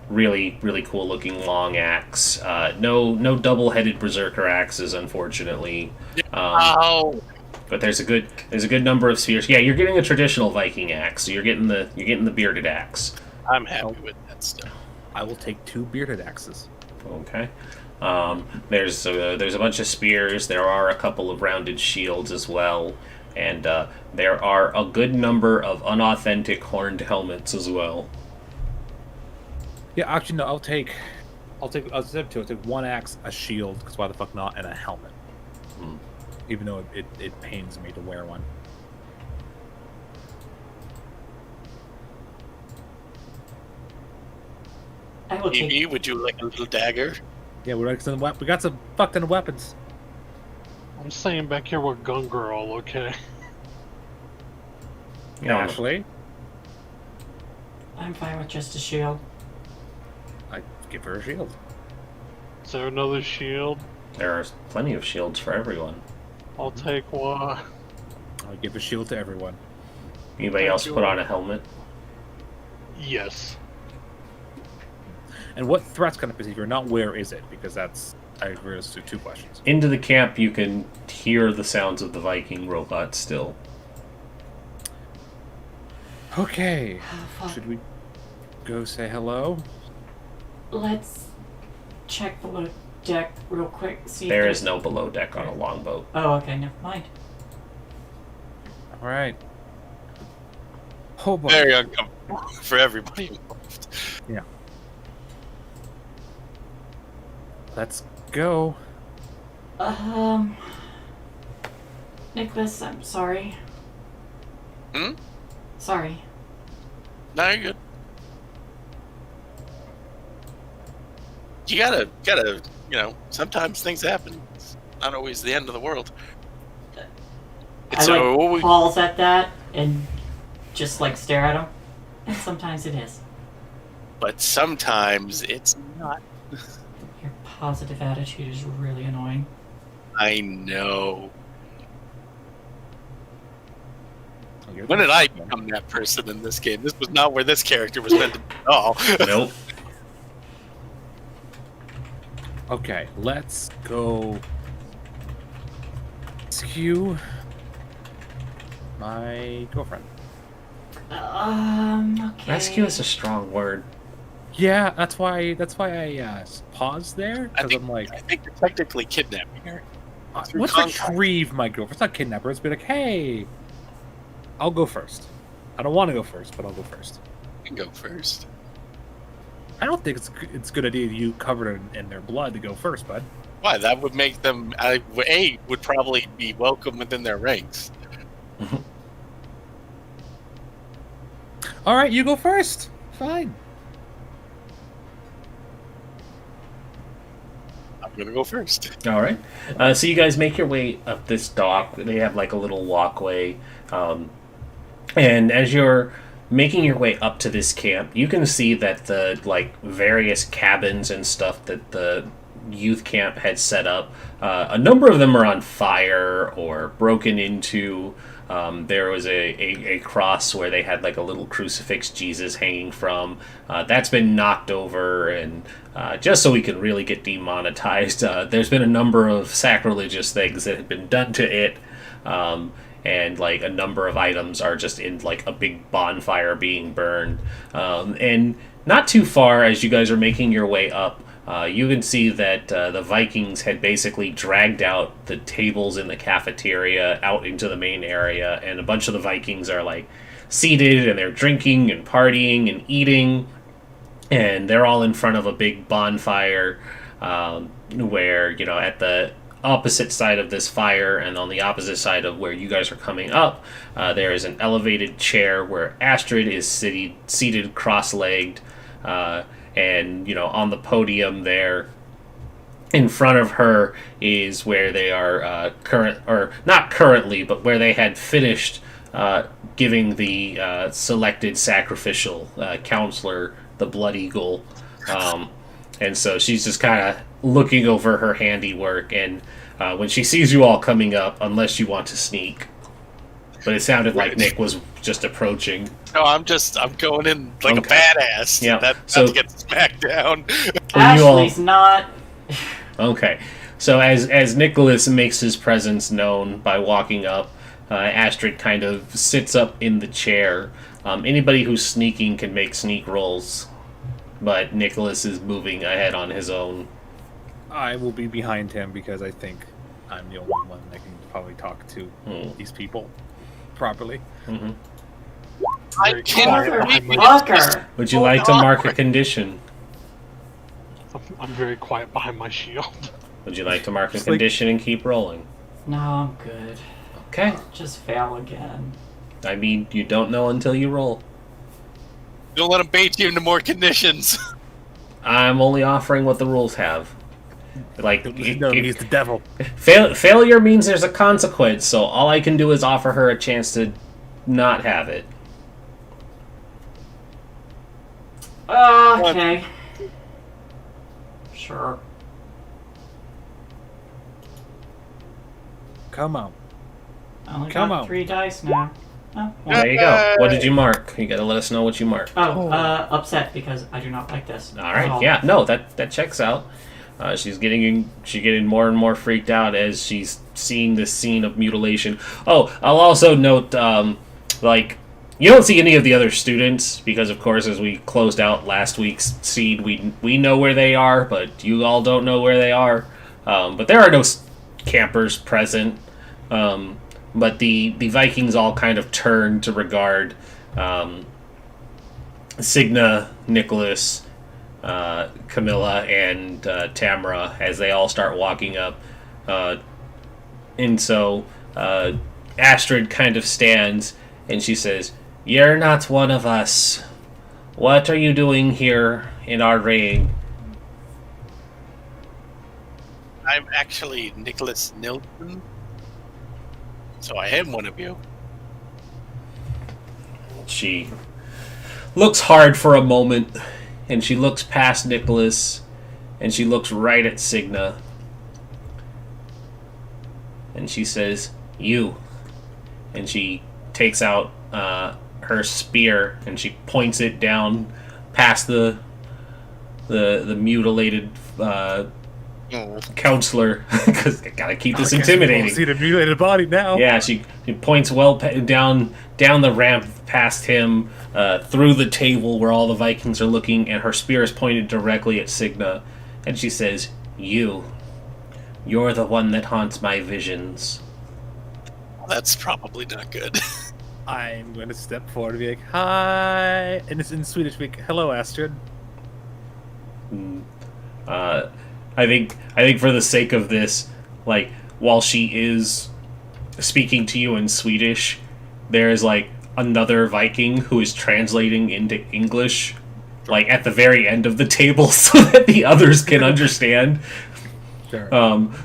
Speaker 2: really cool looking long axe. No double-headed berserker axes, unfortunately. But there's a good number of spears. Yeah, you're getting a traditional Viking axe, so you're getting the bearded axe.
Speaker 3: I'm happy with that stuff.
Speaker 1: I will take 2 bearded axes.
Speaker 2: Okay. There's a bunch of spears. There are a couple of rounded shields as well, and there are a good number of unauthentic horned helmets as well.
Speaker 1: Yeah, actually, no. I'll take 2. I'll take 1 axe, a shield, because why the fuck not, and a helmet. Even though it pains me to wear one.
Speaker 5: I will take.
Speaker 3: Evie, would you like a little dagger?
Speaker 1: Yeah, we got some fuck ton of weapons.
Speaker 4: I'm staying back here with Gun Girl, okay?
Speaker 2: No.
Speaker 1: Ashley,
Speaker 5: I'm fine with just a shield.
Speaker 1: I give her a shield.
Speaker 4: Is there another shield?
Speaker 2: There are plenty of shields for everyone.
Speaker 4: I'll take one.
Speaker 1: I give a shield to everyone.
Speaker 2: Anybody
Speaker 4: Thank
Speaker 2: else
Speaker 4: you.
Speaker 2: put on a helmet?
Speaker 4: Yes.
Speaker 1: And what threats can I perceive here? Not where is it, because that's I agree with 2 questions.
Speaker 2: Into the camp, you can hear the sounds of the Viking robot still.
Speaker 1: Okay,
Speaker 5: Oh, fuck.
Speaker 1: should we go say hello?
Speaker 5: Let's check below deck real quick. See if
Speaker 2: There
Speaker 5: there's...
Speaker 2: is no below deck on a longboat.
Speaker 5: Oh, okay, never mind.
Speaker 1: All right. Oh boy.
Speaker 3: Very uncomfortable for everybody involved.
Speaker 1: Yeah. Let's go.
Speaker 5: Nicholas, I'm sorry.
Speaker 3: Hmm?
Speaker 5: Sorry.
Speaker 3: No, you're good. You gotta, sometimes things happen. It's not always the end of the world.
Speaker 5: I
Speaker 3: So,
Speaker 5: like pause at that and just like stare at him. And sometimes it is.
Speaker 3: but sometimes it's not.
Speaker 5: Your positive attitude is really annoying.
Speaker 3: I know. When did I become that person in this game? This was not where this character was meant to be at all.
Speaker 2: Nope.
Speaker 1: Okay, let's go rescue my girlfriend.
Speaker 5: Okay.
Speaker 2: Rescue is a strong word.
Speaker 1: Yeah, that's why I paused there, because I'm like,
Speaker 3: I think you're technically kidnapping her. through
Speaker 1: let's
Speaker 3: contact.
Speaker 1: retrieve my girlfriend. It's not kidnap her. It's be like, hey, I'll go first. I don't want to go first, but I'll go first.
Speaker 3: You can go first.
Speaker 1: I don't think it's a good idea you covered in their blood to go first, bud.
Speaker 3: Why? That would make them would probably be welcome within their ranks.
Speaker 1: All right, you go first. Fine.
Speaker 3: I'm gonna go first.
Speaker 2: All right. So you guys make your way up this dock. They have like a little walkway, and as you're making your way up to this camp, you can see that the like various cabins and stuff that the youth camp had set up, a number of them are on fire or broken into. There was a cross where they had like a little crucifix Jesus hanging from. That's been knocked over, and just so we can really get demonetized, there's been a number of sacrilegious things that have been done to it. And like a number of items are just in like a big bonfire being burned. And not too far as you guys are making your way up, you can see that the Vikings had basically dragged out the tables in the cafeteria out into the main area, and a bunch of the Vikings are like seated and they're drinking and partying and eating, and they're all in front of a big bonfire where, you know, at the opposite side of this fire and on the opposite side of where you guys are coming up, there is an elevated chair where Astrid is seated cross-legged, and, you know, on the podium there in front of her is where they are not currently, but where they had finished giving the selected sacrificial counselor the Blood Eagle. And so she's just kind of looking over her handiwork, and when she sees you all coming up, unless you want to sneak, but it sounded like Nick was just approaching.
Speaker 3: No, I'm going in like a badass.
Speaker 2: Yeah.
Speaker 3: That's
Speaker 2: So-
Speaker 3: to get smacked down.
Speaker 5: Ashley's not.
Speaker 2: Okay, so as Nicholas makes his presence known by walking up, Astrid kind of sits up in the chair. Anybody who's sneaking can make sneak rolls, but Nicholas is moving ahead on his own.
Speaker 1: I will be behind him because I think I'm the only one that can probably talk to these people properly.
Speaker 2: Mm-hmm.
Speaker 3: I can
Speaker 5: Motherfucker!
Speaker 2: Would you like to mark a condition?
Speaker 4: I'm very quiet behind my shield.
Speaker 2: Would you like to mark a
Speaker 1: Just like-
Speaker 2: condition and keep rolling?
Speaker 5: No, I'm good.
Speaker 2: Okay.
Speaker 5: Just fail again.
Speaker 2: I mean, you don't know until you roll.
Speaker 3: Don't let him bait you into more conditions.
Speaker 2: I'm only offering what the rules have. Like,
Speaker 1: No, he's the devil.
Speaker 2: failure means there's a consequence, so all I can do is offer her a chance to not have it.
Speaker 5: Okay. Sure.
Speaker 1: Come on.
Speaker 5: I only
Speaker 1: Come
Speaker 5: got
Speaker 1: on.
Speaker 5: 3 dice now. Oh, well.
Speaker 2: There you go. What did you mark? You gotta let us know what you marked.
Speaker 5: Upset because I do not like this.
Speaker 2: All right, yeah, no, that checks out. She's getting more and more freaked out as she's seeing this scene of mutilation. Oh, I'll also note, like, you don't see any of the other students because, of course, as we closed out last week's seed, we know where they are, but you all don't know where they are. But there are no campers present. But the Vikings all kind of turn to regard Signa, Nicholas, Camilla, and Tamara as they all start walking up. And so Astrid kind of stands and she says, "You're not one of us. What are you doing here in our ring?"
Speaker 3: I'm actually Nicholas Nilton, so I am one of you.
Speaker 2: She looks hard for a moment, and she looks past Nicholas, and she looks right at Signa. And she says, "You." And she takes out her spear, and she points it down past the mutilated counselor, because I gotta keep this intimidating.
Speaker 1: See the mutilated body now.
Speaker 2: Yeah, she points well down the ramp past him, through the table where all the Vikings are looking, and her spear is pointed directly at Signa, and she says, "You're the one that haunts my visions."
Speaker 3: Well, that's probably not good.
Speaker 1: I'm going to step forward and be like, "Hi," and it's in Swedish. Be like, "Hello, Astrid."
Speaker 2: I think for the sake of this, like, while she is speaking to you in Swedish, there is like another Viking who is translating into English, like at the very end of the table, so that the others can understand.
Speaker 1: Sure.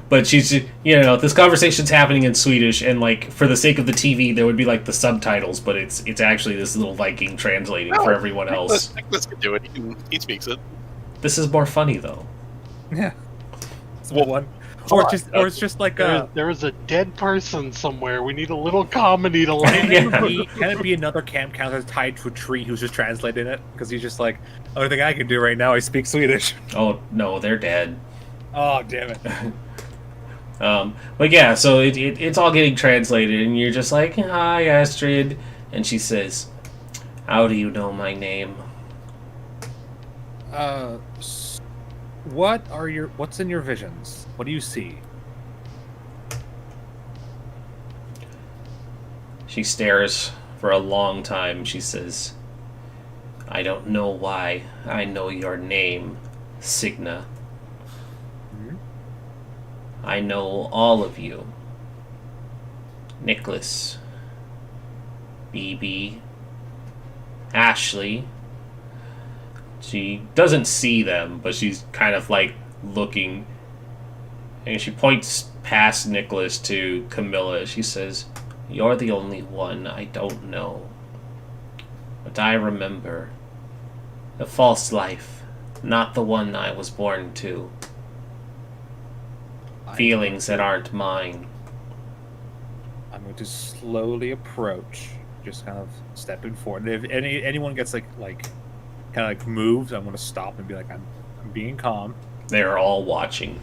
Speaker 2: But she's, this conversation's happening in Swedish, and like for the sake of the TV, there would be like the subtitles, but it's actually this little Viking translating for everyone else.
Speaker 3: Nicholas can do it. He speaks it.
Speaker 2: This is more funny though.
Speaker 1: Yeah. Well, one. Or it's just like
Speaker 4: There is a dead person somewhere. We need a little comedy to land.
Speaker 1: Can it be another camp counselor tied to a tree who's just translating it? Because he's just like, only thing I can do right now, I speak Swedish.
Speaker 2: Oh no, they're dead.
Speaker 1: Oh, damn it.
Speaker 2: But yeah, so it's all getting translated, and you're just like, "Hi, Astrid," and she says, "How do you know my name?"
Speaker 1: What's in your visions? What do you see?
Speaker 2: She stares for a long time. She says, "I don't know why I know your name, Signa.
Speaker 1: Mm-hmm.
Speaker 2: I know all of you. Nicholas, BB, Ashley." She doesn't see them, but she's kind of like looking, and she points past Nicholas to Camilla. She says, "You're the only one I don't know. But I remember. A false life, not the one I was born to. Feelings that aren't mine."
Speaker 1: I'm going to slowly approach, just kind of stepping forward. And if anyone gets like kind of like moves, I'm going to stop and be like, I'm being calm.
Speaker 2: They're all watching.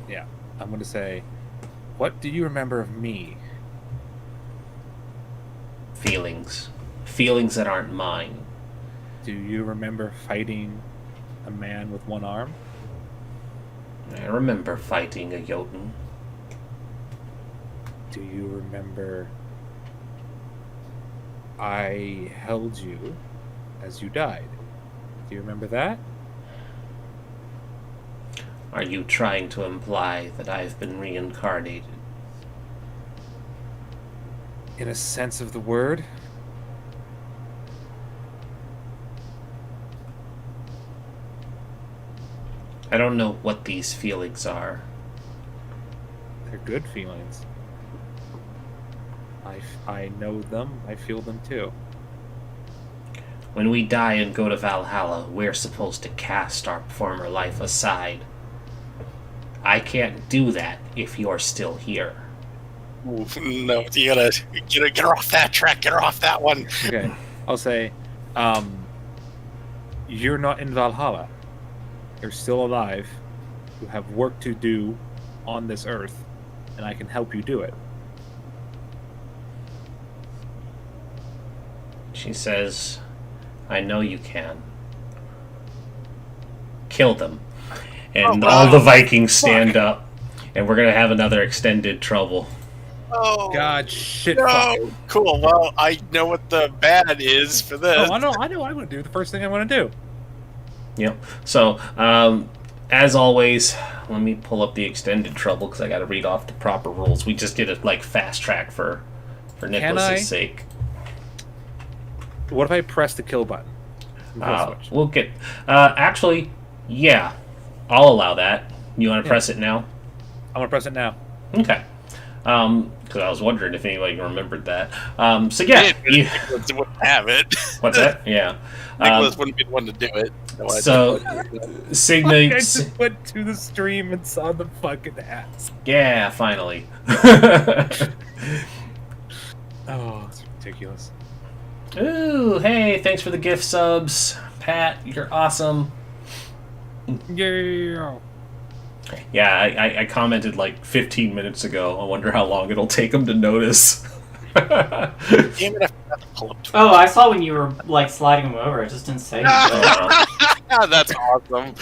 Speaker 1: Yeah. I'm going to say, "What do you remember of me?"
Speaker 2: Feelings. Feelings that aren't mine.
Speaker 1: Do you remember fighting a man with one arm?
Speaker 2: I remember fighting a Jotun.
Speaker 1: Do you remember I held you as you died? Do you remember that?
Speaker 2: Are you trying to imply that I've been reincarnated?
Speaker 1: In a sense of the word?
Speaker 2: I don't know what these feelings are.
Speaker 1: They're good feelings. I know them. I feel them too.
Speaker 2: When we die and go to Valhalla, we're supposed to cast our former life aside. I can't do that if you're still here.
Speaker 3: Ooh, no, you gotta get her off that track. Get her off that one.
Speaker 1: Okay. I'll say, you're not in Valhalla. You're still alive. You have work to do on this earth, and I can help you do it.
Speaker 2: She says, "I know you can. Kill them." And all the Vikings stand up, and we're going to have another extended trouble.
Speaker 3: Oh,
Speaker 1: God, shit,
Speaker 3: no.
Speaker 1: fuck.
Speaker 3: Cool. Well, I know what the bad is for this.
Speaker 1: Oh, I know what I'm going to do. The first thing I want to do.
Speaker 2: Yep. So, as always, let me pull up the extended trouble because I got to read off the proper rules. We just did it like fast track for Nicholas's sake.
Speaker 1: What if I press the kill button? Switch.
Speaker 2: We'll get. Actually, yeah, I'll allow that. You want to press it now?
Speaker 1: I'm going to press it now.
Speaker 2: Okay. Because I was wondering if anybody remembered that. So yeah,
Speaker 3: Nicholas wouldn't have it.
Speaker 2: What's that? Yeah.
Speaker 3: Nicholas wouldn't be the one to do it. No,
Speaker 2: So, Sigma.
Speaker 1: I just went to the stream and saw the fucking hats.
Speaker 2: Yeah, finally.
Speaker 1: Oh, it's ridiculous.
Speaker 2: Ooh, hey, thanks for the gift subs. Pat, you're awesome.
Speaker 1: Yeah.
Speaker 2: Yeah, I commented like 15 minutes ago. I wonder how long it'll take them to notice.
Speaker 3: Damn it, I forgot to pull up Twitter.
Speaker 5: Oh, I saw when you were like sliding them over. It just didn't say anything.
Speaker 3: That's awesome.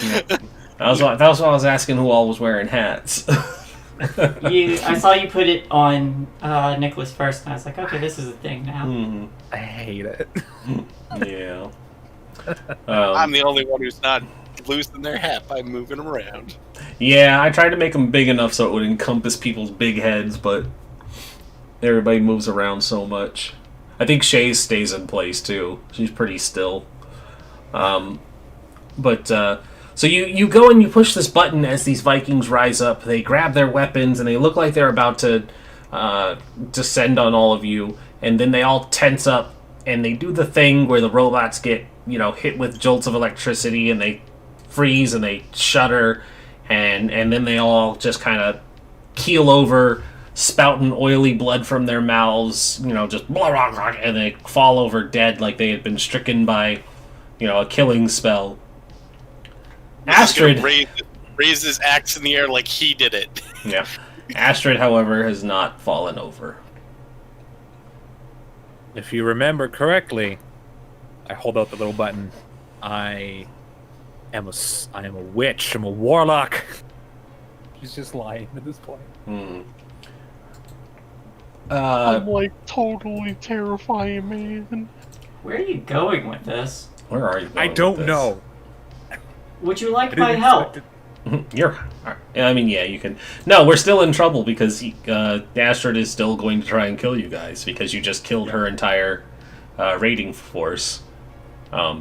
Speaker 2: That was why I was asking who all was wearing hats.
Speaker 5: I saw you put it on Nicholas first, and I was like, okay, this is a thing now.
Speaker 2: Mhm.
Speaker 1: I hate it.
Speaker 2: Yeah.
Speaker 3: I'm the only one who's not losing their hat by moving around.
Speaker 2: Yeah, I tried to make them big enough so it would encompass people's big heads, but everybody moves around so much. I think Shay stays in place too. She's pretty still. So you go and you push this button as these Vikings rise up. They grab their weapons and they look like they're about to descend on all of you. And then they all tense up and they do the thing where the robots get hit with jolts of electricity and they freeze and they shudder. And then they all just kind of keel over, spouting oily blood from their mouths, just blah, blah, blah, and they fall over dead like they had been stricken by, a killing spell. Astrid
Speaker 3: raise his axe in the air like he did it.
Speaker 2: Yeah. Astrid, however, has not fallen over.
Speaker 1: If you remember correctly, I hold out the little button. I am a witch. I'm a warlock. She's just lying at this point.
Speaker 4: I'm like totally terrifying, man.
Speaker 5: Where are you going with this?
Speaker 2: Where are you going
Speaker 1: I
Speaker 2: with
Speaker 1: don't
Speaker 2: this?
Speaker 1: know.
Speaker 5: Would you like
Speaker 1: I
Speaker 5: my
Speaker 1: didn't
Speaker 5: help?
Speaker 1: expect
Speaker 2: Yeah, you can. No, we're still in trouble because Astrid is still going to try and kill you guys because you just killed her entire raiding force.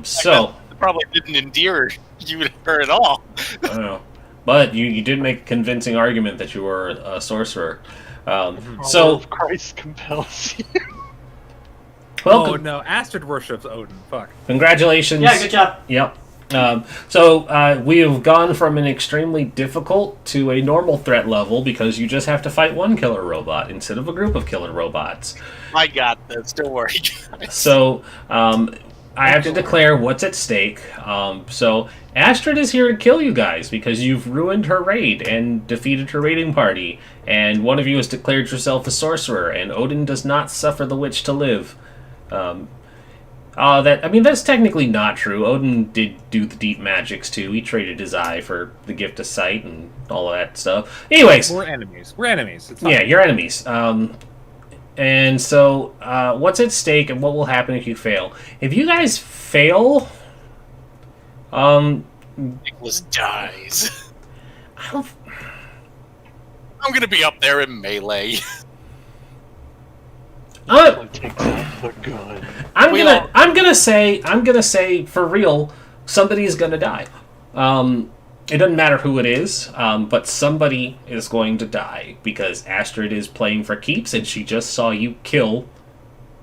Speaker 2: So
Speaker 3: It probably didn't endear you to her at all.
Speaker 2: I don't know. But you did make a convincing argument that you were a sorcerer.
Speaker 4: Power
Speaker 2: So
Speaker 4: of Christ compels you.
Speaker 2: welcome.
Speaker 1: Oh no, Astrid worships Odin. Fuck.
Speaker 2: Congratulations.
Speaker 5: Yeah, good job.
Speaker 2: Yep. So we have gone from an extremely difficult to a normal threat level because you just have to fight one killer robot instead of a group of killer robots.
Speaker 3: I got this. Don't worry, guys.
Speaker 2: So I have to declare what's at stake. So Astrid is here to kill you guys because you've ruined her raid and defeated her raiding party, and one of you has declared yourself a sorcerer, and Odin does not suffer the witch to live. That's technically not true. Odin did do the deep magics too. He traded his eye for the gift of sight and all of that stuff. Anyways,
Speaker 1: We're enemies. It's fine.
Speaker 2: yeah, you're enemies. And so, what's at stake and what will happen if you fail? If you guys fail,
Speaker 3: Nicholas dies.
Speaker 2: I don't.
Speaker 3: I'm gonna be up there in melee.
Speaker 4: Takes out the gun.
Speaker 2: I'm gonna say for real, somebody's gonna die. It doesn't matter who it is, but somebody is going to die because Astrid is playing for keeps, and she just saw you kill,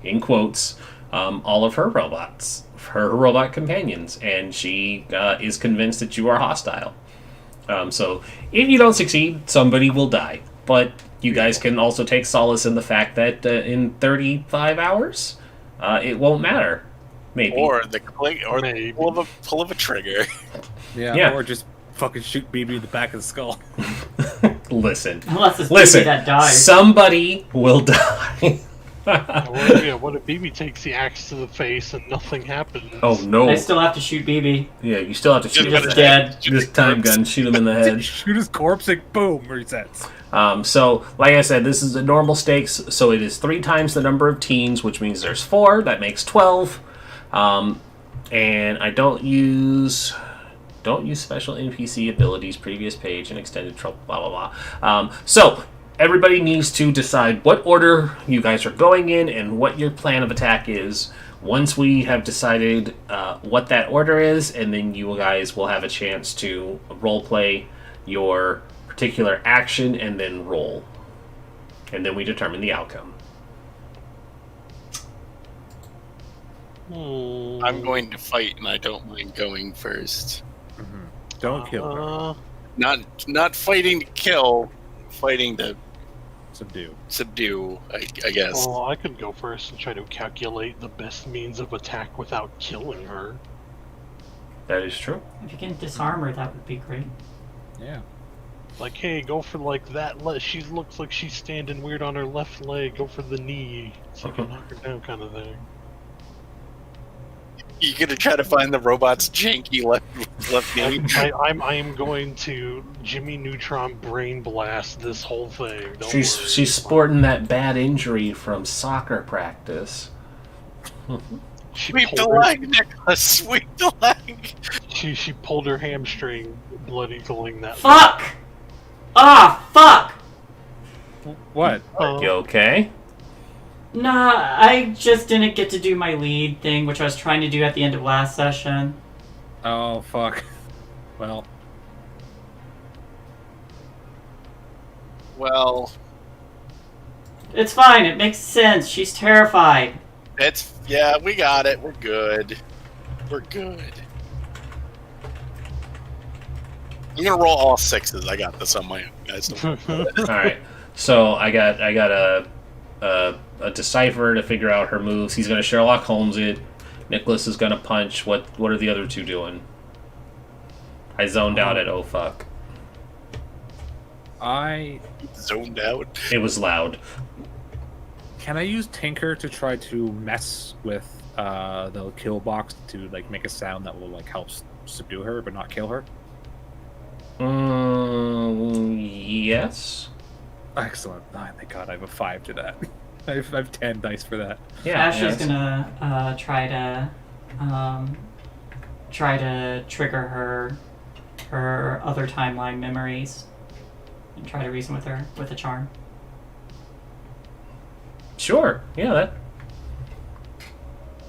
Speaker 2: in quotes, all of her robots, her robot companions, and she is convinced that you are hostile. So if you don't succeed, somebody will die. But you guys can also take solace in the fact that in 35 hours, it won't matter. Maybe.
Speaker 3: Or the click, or the pull of a trigger.
Speaker 2: Yeah.
Speaker 1: Or just fucking shoot BB in the back of the skull.
Speaker 5: Unless it's
Speaker 2: Listen.
Speaker 5: Listen, that dies.
Speaker 2: Somebody will die.
Speaker 4: What if BB takes the axe to the face and nothing happens?
Speaker 2: Oh no!
Speaker 5: I still have to shoot BB.
Speaker 2: Yeah, you still have to shoot
Speaker 5: He's
Speaker 2: him.
Speaker 5: just dead.
Speaker 2: Just time gun, shoot him in the head.
Speaker 1: Shoot his corpse, like boom, resets.
Speaker 2: So, like I said, this is a normal stakes, so it is 3 times the number of teams, which means there's 4. That makes 12. And I don't use special NPC abilities, previous page, and extended trouble, blah, blah, blah. So, everybody needs to decide what order you guys are going in and what your plan of attack is. Once we have decided what that order is, and then you guys will have a chance to roleplay your particular action and then roll. And then we determine the outcome.
Speaker 3: I'm going to fight, and I don't mind going first.
Speaker 1: Mm-hmm. Don't kill her.
Speaker 3: Not fighting to kill, fighting to
Speaker 1: Subdue,
Speaker 3: I guess.
Speaker 4: Well, I could go first and try to calculate the best means of attack without killing her.
Speaker 2: That is true.
Speaker 5: If you can disarm her, that would be great.
Speaker 1: Yeah.
Speaker 4: Like, hey, go for like that. She looks like she's standing weird on her left leg. Go for the knee, so you can knock her down, kind of thing.
Speaker 3: You gonna try to find the robot's janky left knee?
Speaker 4: I'm going to Jimmy Neutron brain blast this whole thing. Don't worry.
Speaker 2: She's sporting that bad injury from soccer practice.
Speaker 3: Sweep the leg, Nicholas! Sweep the leg!
Speaker 4: She pulled her hamstring, blood equaling that.
Speaker 5: Fuck! Ah, fuck!
Speaker 1: What?
Speaker 2: You okay?
Speaker 5: Nah, I just didn't get to do my lead thing, which I was trying to do at the end of last session.
Speaker 1: Oh, fuck. Well.
Speaker 5: It's fine, it makes sense. She's terrified.
Speaker 3: Yeah, we got it. We're good. We're good. I'm gonna roll all 6s. I got this on my own, guys.
Speaker 2: Alright. So I got a decipher to figure out her moves. He's gonna Sherlock Holmes it. Nicholas is gonna punch. What are the other 2 doing? I zoned out at oh fuck.
Speaker 1: I
Speaker 3: zoned out.
Speaker 2: It was loud.
Speaker 1: Can I use Tinker to try to mess with the kill box to like make a sound that will like help subdue her but not kill her?
Speaker 2: Yes.
Speaker 1: Excellent. Oh, thank God I have a 5 to that. I have 10 dice for that.
Speaker 2: Yeah.
Speaker 5: Ashley's gonna try to trigger her other timeline memories and try to reason with her with a charm.
Speaker 2: Sure. Yeah. That.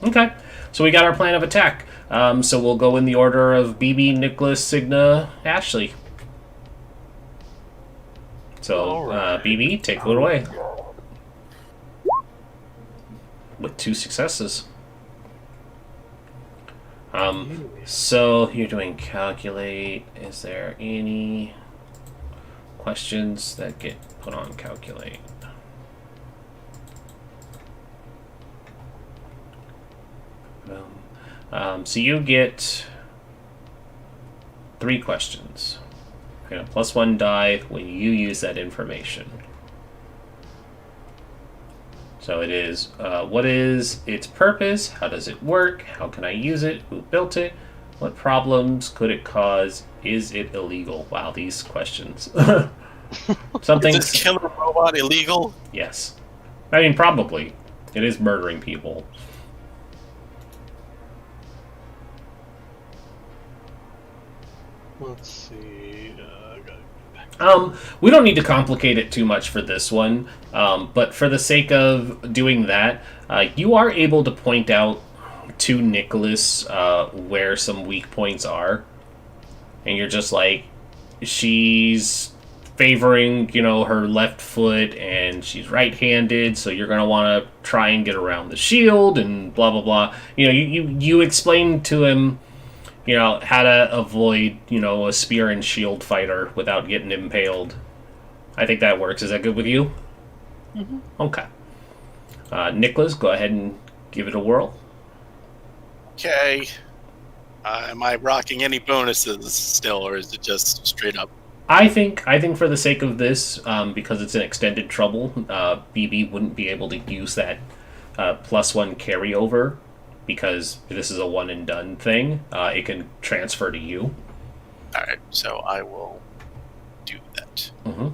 Speaker 2: Okay. So we got our plan of attack. So we'll go in the order of BB, Nicholas, Signa, Ashley. So,
Speaker 4: Alright.
Speaker 2: BB, take it away. With 2 successes. So you're doing calculate. Is there any questions that get put on calculate? So you get 3 questions. You know, +1 die when you use that information. So it is, what is its purpose? How does it work? How can I use it? Who built it? What problems could it cause? Is it illegal? Wow, these questions. Something.
Speaker 3: Is this killer robot illegal?
Speaker 2: Yes. I mean, probably. It is murdering people.
Speaker 4: Let's see.
Speaker 2: We don't need to complicate it too much for this one, but for the sake of doing that, you are able to point out to Nicholas where some weak points are, and you're just like, she's favoring, her left foot, and she's right-handed, so you're going to want to try and get around the shield, and blah, blah, blah. You explain to him how to avoid, a spear and shield fighter without getting impaled. I think that works. Is that good with you?
Speaker 5: Mm-hmm.
Speaker 2: Okay. Nicholas, go ahead and give it a whirl.
Speaker 3: Okay. Am I rocking any bonuses still, or is it just straight up?
Speaker 2: I think for the sake of this, because it's an extended trouble, BB wouldn't be able to use that +1 carryover. Because this is a one and done thing, it can transfer to you.
Speaker 3: Alright, so I will do that.
Speaker 2: Mm-hmm.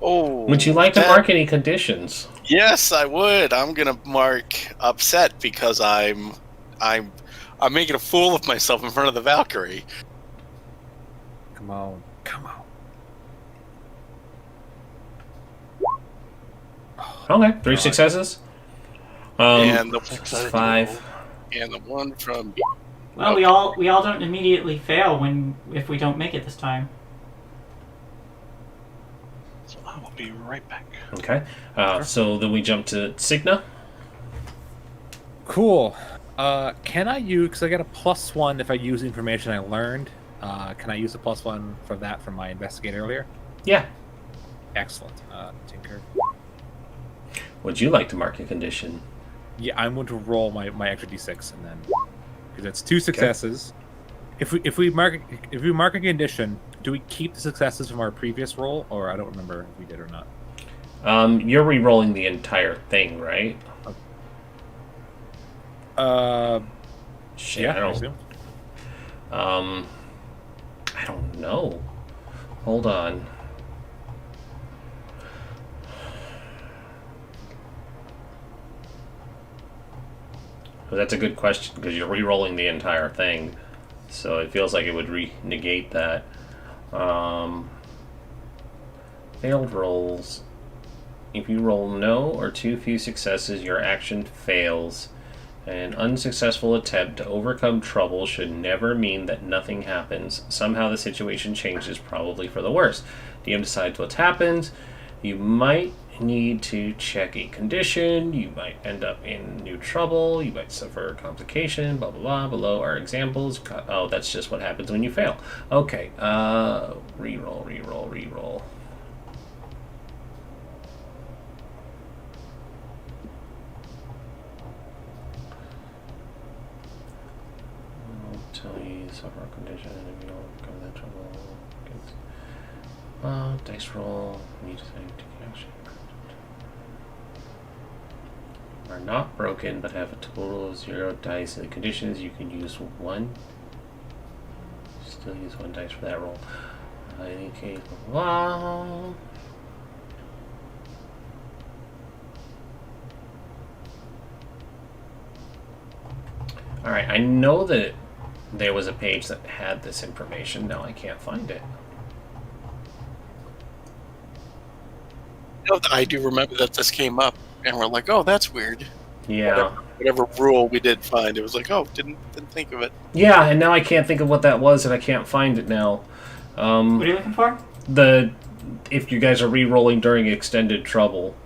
Speaker 3: Oh.
Speaker 2: Would you like to mark any conditions?
Speaker 3: Yes, I would. I'm gonna mark upset because I'm making a fool of myself in front of the Valkyrie.
Speaker 1: Come on.
Speaker 2: Okay, 3 successes.
Speaker 3: And the
Speaker 4: Success
Speaker 2: 5.
Speaker 3: and the one from
Speaker 5: Well, we all don't immediately fail if we don't make it this time.
Speaker 4: So I will be right back.
Speaker 2: Okay. So then we jump to Signa.
Speaker 1: Cool. Can I use, because I got a +1 if I use information I learned. Can I use a +1 for that from my investigate earlier?
Speaker 2: Yeah.
Speaker 1: Excellent. Tinker.
Speaker 2: Would you like to mark a condition?
Speaker 1: Yeah, I'm going to roll my extra d6 and then, because it's 2 successes. If we mark a condition, do we keep the successes from our previous roll, or I don't remember if we did or not.
Speaker 2: You're re-rolling the entire thing, right? Shit,
Speaker 1: Yeah,
Speaker 2: I
Speaker 1: I
Speaker 2: don't.
Speaker 1: assume.
Speaker 2: I don't know. Hold on. Well, that's a good question because you're re-rolling the entire thing, so it feels like it would negate that. Failed rolls. If you roll no or too few successes, your action fails. An unsuccessful attempt to overcome trouble should never mean that nothing happens. Somehow the situation changes, probably for the worse. DM decides what's happened. You might need to check a condition. You might end up in new trouble. You might suffer a complication. Blah, blah, blah. Below are examples. Oh, that's just what happens when you fail. Okay. Reroll, reroll, reroll. Tell you suffer a condition if you don't overcome that trouble. Dice roll. Need to take action. Are not broken, but have a total of 0 dice. In the conditions, you can use 1. Still use 1 dice for that roll. In any case, wow. Alright, I know that there was a page that had this information. Now I can't find it.
Speaker 3: I do remember that this came up, and we're like, "Oh, that's weird."
Speaker 2: Yeah.
Speaker 3: Whatever rule we did find, it was like, "Oh, didn't think of it."
Speaker 2: Yeah, and now I can't think of what that was, and I can't find it now.
Speaker 5: What are you looking for?
Speaker 2: If you guys are re-rolling during extended trouble.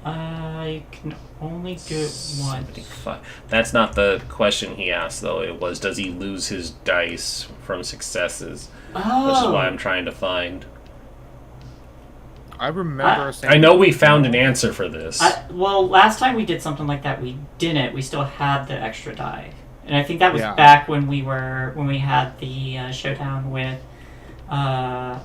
Speaker 5: I can only do it once.
Speaker 2: 75. That's not the question he asked, though. It was, does he lose his dice from successes?
Speaker 5: Oh.
Speaker 2: Which is why I'm trying to find.
Speaker 1: I remember saying.
Speaker 2: I know we found an answer for this.
Speaker 5: Well, last time we did something like that, we didn't. We still had the extra die, and I think that was
Speaker 1: Yeah.
Speaker 5: back when we had the showdown with
Speaker 1: Party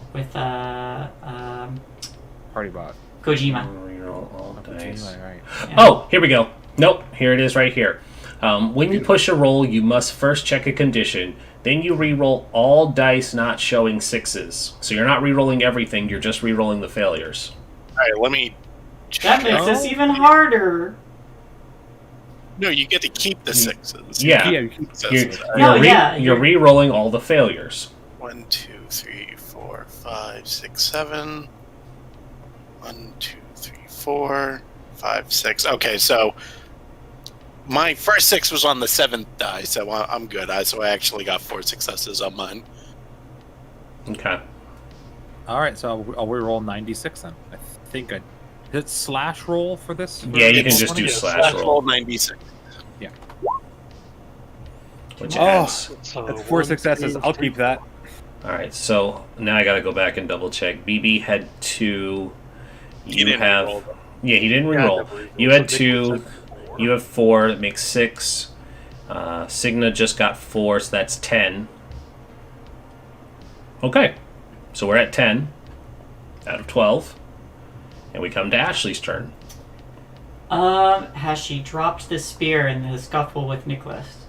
Speaker 1: bot.
Speaker 5: Kojima.
Speaker 2: Reroll all dice.
Speaker 1: Right.
Speaker 5: Yeah.
Speaker 2: Oh, here we go. Nope, here it is right here. When you push a roll, you must first check a condition. Then you re-roll all dice not showing 6s. So you're not re-rolling everything, you're just re-rolling the failures.
Speaker 3: All right, let me.
Speaker 5: That makes this even harder.
Speaker 3: No, you get to keep the 6s.
Speaker 2: Yeah.
Speaker 1: Yeah, you keep
Speaker 3: Successes.
Speaker 2: You're re-rolling all the failures.
Speaker 3: 1, 2, 3, 4, 5, 6, 7. 1, 2, 3, 4, 5, 6. Okay, so my first 6 was on the 7th die, so I'm good. So I actually got 4 successes on mine.
Speaker 2: Okay.
Speaker 1: All right, so I'll re-roll 96 then. I think I did slash roll for this.
Speaker 2: Yeah, you can
Speaker 3: It's
Speaker 2: just do
Speaker 3: yeah,
Speaker 2: slash roll.
Speaker 3: 96.
Speaker 2: Which
Speaker 1: Oh.
Speaker 2: adds.
Speaker 4: So
Speaker 1: That's 4
Speaker 4: 1,
Speaker 1: successes.
Speaker 4: 2,
Speaker 1: I'll
Speaker 4: 3,
Speaker 1: keep that.
Speaker 2: Alright, so now I gotta go back and double check. BB had 2.
Speaker 3: He
Speaker 2: You
Speaker 3: didn't
Speaker 2: have.
Speaker 3: re-roll, though.
Speaker 2: Yeah, he didn't
Speaker 4: Yeah,
Speaker 2: reroll.
Speaker 4: never re-rolled.
Speaker 2: You
Speaker 4: So
Speaker 2: had
Speaker 4: Nick
Speaker 2: 2.
Speaker 4: was at 4.
Speaker 2: You have 4. That makes 6. Signa just got 4, so that's 10. Okay, so we're at 10 out of 12. And we come to Ashley's turn.
Speaker 5: Has she dropped the spear in the scuffle with Nicholas?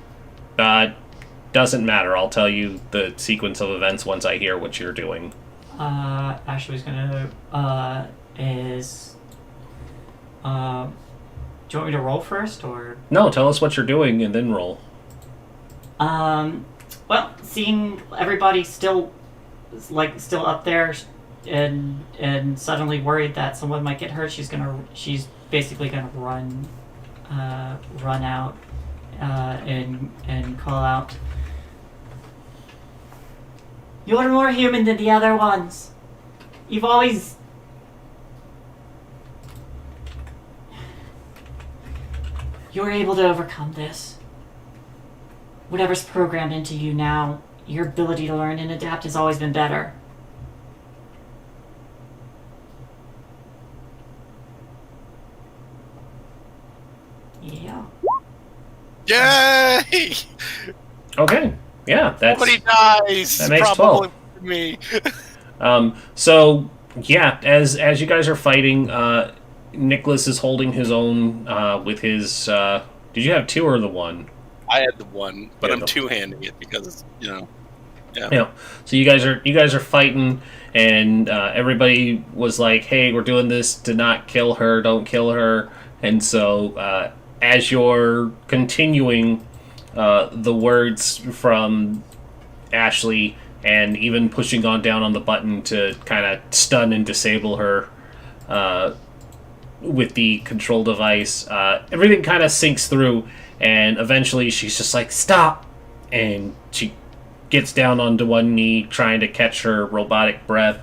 Speaker 2: Doesn't matter. I'll tell you the sequence of events once I hear what you're doing.
Speaker 5: Ashley's gonna is do you want me to roll first or
Speaker 2: No, tell us what you're doing and then roll.
Speaker 5: well, seeing everybody still up there and suddenly worried that someone might get hurt, she's basically gonna run out and call out, "You're more human than the other ones. You've always..." "You're able to overcome this. Whatever's programmed into you now, your ability to learn and adapt has always been better." Yeah.
Speaker 3: Yay!
Speaker 2: Okay. Yeah, that's...
Speaker 3: Nobody dies.
Speaker 2: that makes
Speaker 3: Probably
Speaker 2: 12.
Speaker 3: me.
Speaker 2: So, yeah, as you guys are fighting, Nicholas is holding his own with his... did you have two or the one?
Speaker 3: I had the one, but
Speaker 2: Yeah,
Speaker 3: I'm
Speaker 2: the-
Speaker 3: two-handing it because Yeah.
Speaker 2: Yeah. So you guys are fighting, and everybody was like, "Hey, we're doing this to not kill her. Don't kill her." And so, as you're continuing, the words from Ashley, and even pushing on down on the button to kind of stun and disable her with the control device, everything kind of sinks through, and eventually she's just like, "Stop!" And she gets down onto one knee, trying to catch her robotic breath,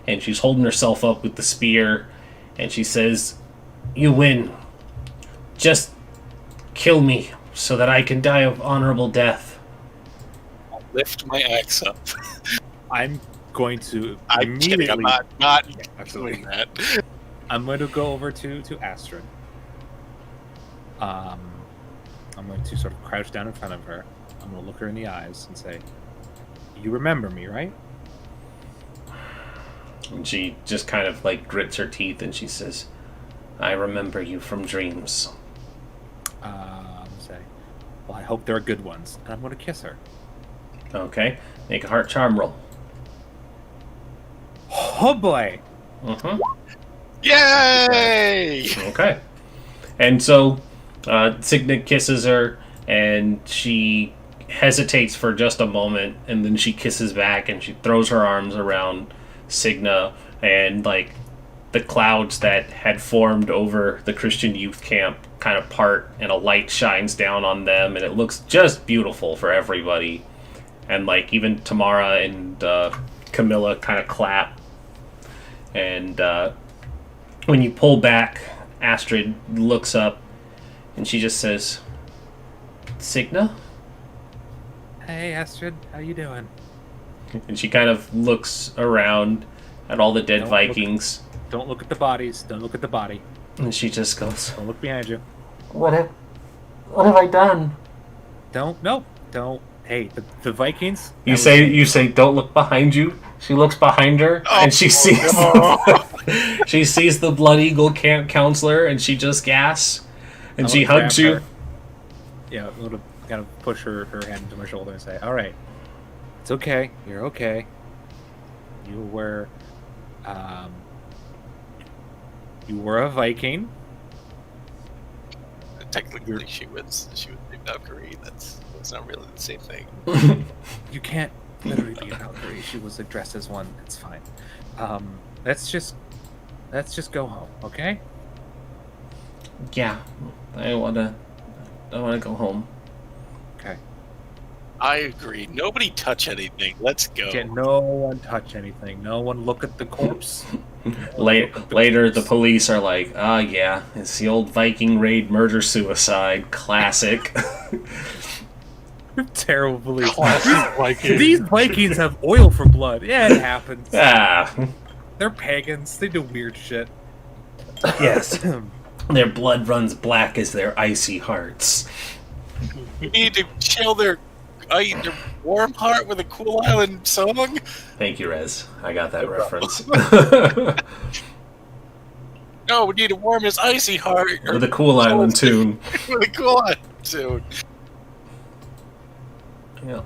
Speaker 2: and she's holding herself up with the spear, and she says, "You win. Just kill me so that I can die of honorable death."
Speaker 3: I'll lift my axe up.
Speaker 1: I'm going to
Speaker 3: I'm kidding.
Speaker 1: immediately.
Speaker 3: I'm not
Speaker 1: Absolutely.
Speaker 3: doing that.
Speaker 1: I'm going to go over to Astrid. I'm going to sort of crouch down in front of her. I'm going to look her in the eyes and say, "You remember me, right?"
Speaker 2: And she just kind of like grits her teeth, and she says, "I remember you from dreams."
Speaker 1: I'm going to say, "Well, I hope they're good ones." And I'm going to kiss her.
Speaker 2: Okay, make a heart charm roll.
Speaker 1: Oh boy!
Speaker 2: Mm-hmm.
Speaker 3: Yay!
Speaker 2: Okay. And so, Signet kisses her, and she hesitates for just a moment, and then she kisses back, and she throws her arms around Signa, and, like, the clouds that had formed over the Christian youth camp kind of part, and a light shines down on them, and it looks just beautiful for everybody. And, like, even Tamara and Camilla kind of clap. And when you pull back, Astrid looks up, and she just says, "Signa?"
Speaker 1: Hey, Astrid, how you doing?
Speaker 2: And she kind of looks around at all the dead
Speaker 1: Don't look-
Speaker 2: Vikings,
Speaker 1: Don't look at the bodies. Don't look at the body.
Speaker 2: and she just goes,
Speaker 1: Don't look behind you.
Speaker 2: What have I done?"
Speaker 1: Don't. Hey, the Vikings.
Speaker 2: You
Speaker 1: that
Speaker 2: say, "Don't look behind you." She looks behind her, and she sees she sees the Blood Eagle camp counselor, and she just gasps, and
Speaker 1: I'm
Speaker 2: she
Speaker 1: gonna
Speaker 2: hugs
Speaker 1: grab
Speaker 2: you.
Speaker 1: her. Yeah, I'm gonna kind of push her hand into my shoulder and say, "All right, it's okay. You're okay. You were a Viking.
Speaker 3: Technically, she was a Valkyrie. That's not really the same thing.
Speaker 1: You can't literally be a Valkyrie. She was dressed as one. It's fine. Let's just go home, okay?"
Speaker 2: Yeah, I wanna go home.
Speaker 1: Okay.
Speaker 3: I agree. Nobody touch anything. Let's go.
Speaker 1: Yeah, no one touch anything. No one look at the corpse.
Speaker 2: Later, the police are like, yeah, it's the old Viking raid murder-suicide classic."
Speaker 1: Terrible police.
Speaker 4: Classic Viking.
Speaker 1: These Vikings have oil for blood. Yeah, it happens.
Speaker 2: Ah,
Speaker 1: They're pagans. They do weird shit.
Speaker 2: yes. Their blood runs black as their icy hearts.
Speaker 3: You need to chill their warm heart with a Cool Island song.
Speaker 2: Thank you, Rez. I got that reference.
Speaker 3: No, we need to warm his icy heart.
Speaker 2: With a Cool Island tune.
Speaker 3: With a Cool Island tune.
Speaker 2: Yeah.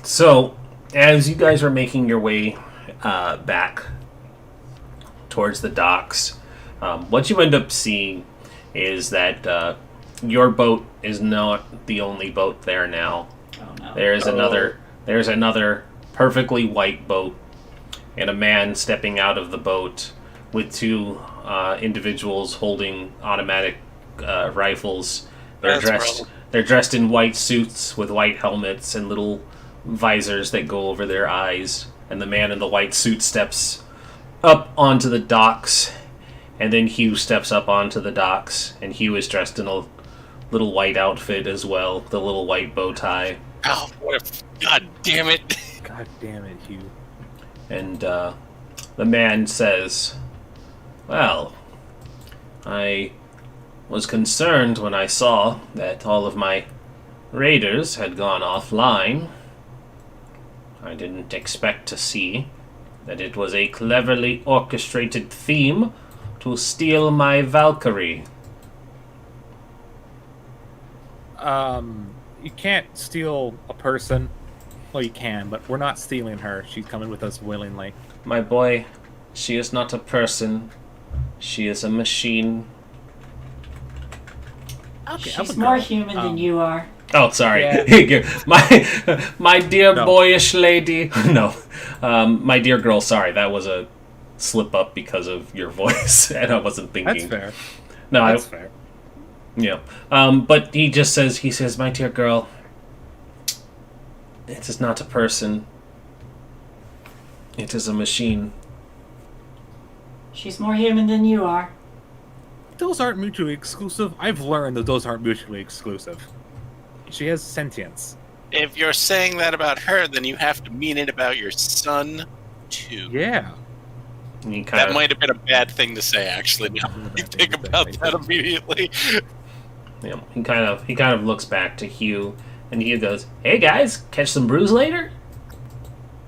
Speaker 2: So, as you guys are making your way back towards the docks, what you end up seeing is that your boat is not the only boat there now.
Speaker 5: Oh no.
Speaker 2: There's another perfectly white boat, and a man stepping out of the boat with two individuals holding automatic rifles. They're dressed in white suits with white helmets and little visors that go over their eyes. And the man in the white suit steps up onto the docks, and then Hugh steps up onto the docks, and Hugh is dressed in a little white outfit as well, the little white bow tie.
Speaker 3: Oh, what a... God damn it.
Speaker 1: God damn it, Hugh.
Speaker 2: And the man says, "Well, I was concerned when I saw that all of my raiders had gone offline. I didn't expect to see that it was a cleverly orchestrated theme to steal my Valkyrie."
Speaker 1: You can't steal a person. Well, you can, but we're not stealing her. She's coming with us willingly.
Speaker 2: "My boy, she is not a person. She is a machine."
Speaker 1: Okay,
Speaker 5: She's more human than you are.
Speaker 2: Oh, sorry.
Speaker 1: Yeah.
Speaker 2: my dear
Speaker 1: No.
Speaker 2: boyish lady. No. My dear girl, sorry. That was a slip up because of your voice, and I wasn't thinking.
Speaker 1: That's fair.
Speaker 2: No,
Speaker 1: That's fair.
Speaker 2: Yeah. But he says, "My dear girl, it is not a person. It is a machine."
Speaker 5: She's more human than you are.
Speaker 1: Those aren't mutually exclusive. I've learned that those aren't mutually exclusive. She has sentience.
Speaker 3: If you're saying that about her, then you have to mean it about your son, too.
Speaker 1: Yeah.
Speaker 2: And he
Speaker 3: That might have been a bad thing to say, actually, now you think about that immediately.
Speaker 2: Yeah, he kind of looks back to Hugh, and Hugh goes, "Hey guys, catch some brews later?"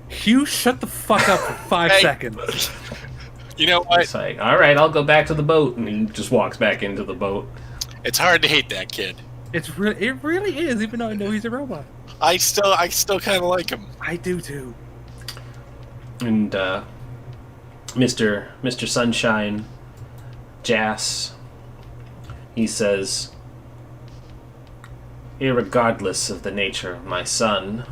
Speaker 1: Hugh, shut the fuck up for 5
Speaker 3: Hey.
Speaker 1: seconds.
Speaker 3: You know what?
Speaker 2: It's like, "All right, I'll go back to the boat," and he just walks back into the boat.
Speaker 3: It's hard to hate that kid.
Speaker 1: It really is, even though I know he's a robot.
Speaker 3: I still kind of like him.
Speaker 1: I do too.
Speaker 2: And Mr. Sunshine, Jas, he says, "Irregardless of the nature of my son,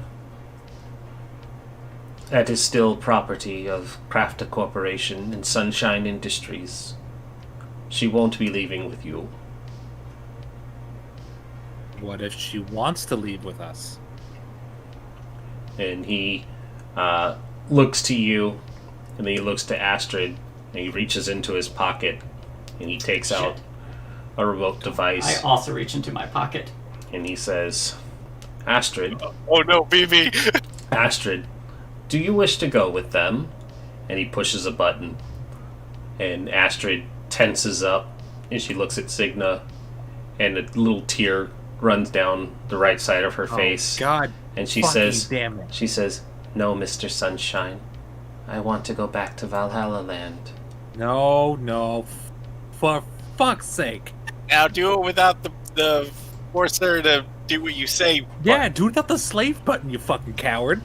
Speaker 2: that is still property of Crafter Corporation and Sunshine Industries. She won't be leaving with you."
Speaker 1: What if she wants to leave with us?
Speaker 2: And he looks to you, and then he looks to Astrid, and he reaches into his pocket, and he takes out a remote device,
Speaker 5: I also reach into my pocket.
Speaker 2: and he says, "Astrid,
Speaker 3: Oh no, BB!
Speaker 2: Astrid, do you wish to go with them?" And he pushes a button, and Astrid tenses up, and she looks at Signa, and a little tear runs down the right side of her face.
Speaker 1: God.
Speaker 2: And she
Speaker 1: fucking
Speaker 2: says,
Speaker 1: damn it.
Speaker 2: "No, Mr. Sunshine. I want to go back to Valhalla Land."
Speaker 1: No. For fuck's sake.
Speaker 3: Now do it without the force her to do what you say.
Speaker 1: Yeah, do it without the slave button, you fucking coward.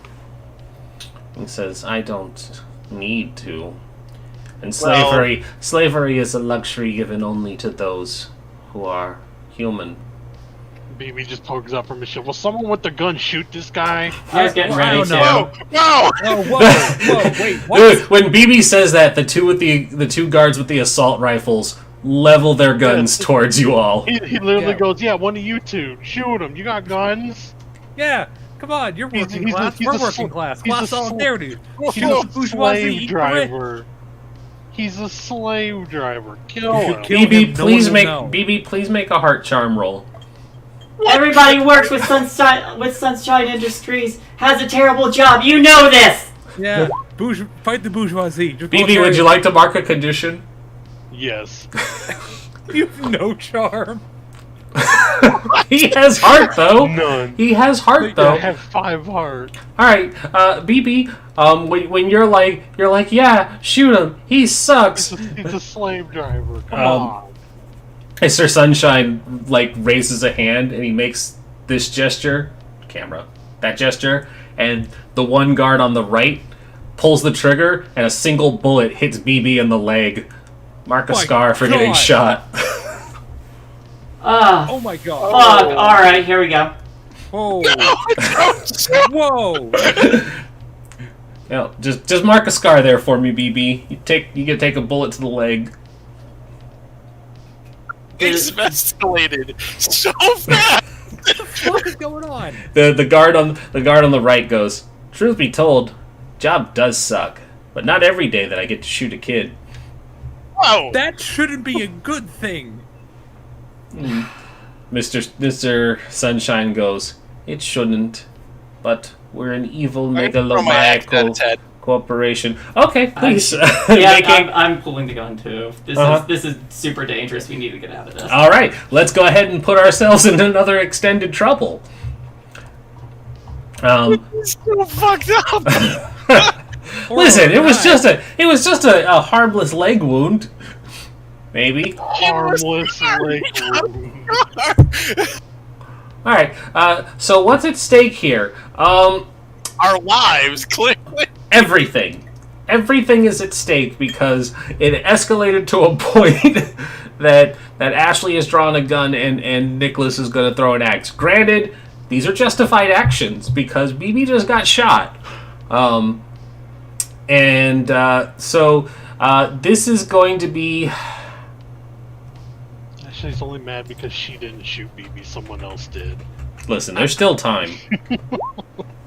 Speaker 2: He says, "I don't need to. And
Speaker 3: Well-
Speaker 2: slavery is a luxury given only to those who are human."
Speaker 4: BB just pokes up from Michelle. Will someone with the gun shoot this guy?
Speaker 5: I was getting
Speaker 1: I
Speaker 5: ready
Speaker 1: don't
Speaker 5: to.
Speaker 1: know.
Speaker 3: Whoa!
Speaker 1: Oh, whoa, wait, what?
Speaker 2: When BB says that, the two guards with the assault rifles level their guns towards you all.
Speaker 4: He literally
Speaker 1: Yeah.
Speaker 4: goes, "Yeah, one of you two, shoot him. You got guns."
Speaker 1: Yeah, come on, you're working
Speaker 4: He's a-
Speaker 1: class.
Speaker 4: he's
Speaker 1: We're
Speaker 4: a
Speaker 1: working
Speaker 4: sl-
Speaker 1: class.
Speaker 4: he's a
Speaker 1: Class
Speaker 4: sl-
Speaker 1: solidarity.
Speaker 4: He's
Speaker 1: Kill
Speaker 4: a
Speaker 1: bourgeoisie,
Speaker 4: slave
Speaker 1: eat
Speaker 4: driver. He's a slave driver. Kill him.
Speaker 1: Kill
Speaker 2: BB,
Speaker 1: him, no
Speaker 2: please
Speaker 1: one will
Speaker 2: make
Speaker 1: know.
Speaker 2: BB, please make a heart charm roll.
Speaker 5: Everybody who works with Sunshine Industries has a terrible job. You know this.
Speaker 1: Yeah, fight the bourgeoisie. Just go
Speaker 2: BB, would
Speaker 1: straight.
Speaker 2: you like to mark a condition?
Speaker 4: Yes.
Speaker 1: You have no charm.
Speaker 2: He has heart though.
Speaker 4: None.
Speaker 2: He has heart
Speaker 4: I
Speaker 2: though.
Speaker 4: have 5 heart.
Speaker 2: All right, BB. When you're like, yeah, shoot him. He sucks.
Speaker 4: He's a slave driver. Come
Speaker 2: Um,
Speaker 4: on.
Speaker 2: Mr. Sunshine like raises a hand and he makes this gesture, that gesture, and the one guard on the right pulls the trigger, and a single bullet hits BB in the leg. Mark a scar for getting shot.
Speaker 1: Oh my god.
Speaker 5: Fuck. Alright, here we go.
Speaker 1: Whoa. Whoa.
Speaker 2: Just mark a scar there for me, BB. You can take a bullet to the leg.
Speaker 3: It's escalated so fast.
Speaker 1: What is going on?
Speaker 2: The guard on the right goes, "Truth be told, job does suck, but not every day that I get to shoot a kid."
Speaker 3: Whoa!
Speaker 1: That shouldn't be a good thing.
Speaker 2: Mr. Sunshine goes, "It shouldn't, but we're an evil
Speaker 3: I can throw my axe at
Speaker 2: megalomaniacal
Speaker 3: its head.
Speaker 2: corporation." Okay, please.
Speaker 5: Yeah, I'm pulling the gun too. This is super dangerous. We need to get out of this.
Speaker 2: All right, let's go ahead and put ourselves in another extended trouble.
Speaker 3: It's so fucked up.
Speaker 2: Listen, it was just a harmless leg wound. Maybe.
Speaker 4: Harmless leg wound.
Speaker 2: All right. So what's at stake here?
Speaker 3: Our lives, clearly.
Speaker 2: Everything. Everything is at stake because it escalated to a point that Ashley has drawn a gun and Nicholas is going to throw an axe. Granted, these are justified actions because BB just got shot. So this is going to be...
Speaker 4: She's only mad because she didn't shoot BB, someone else did.
Speaker 2: Listen, there's still time.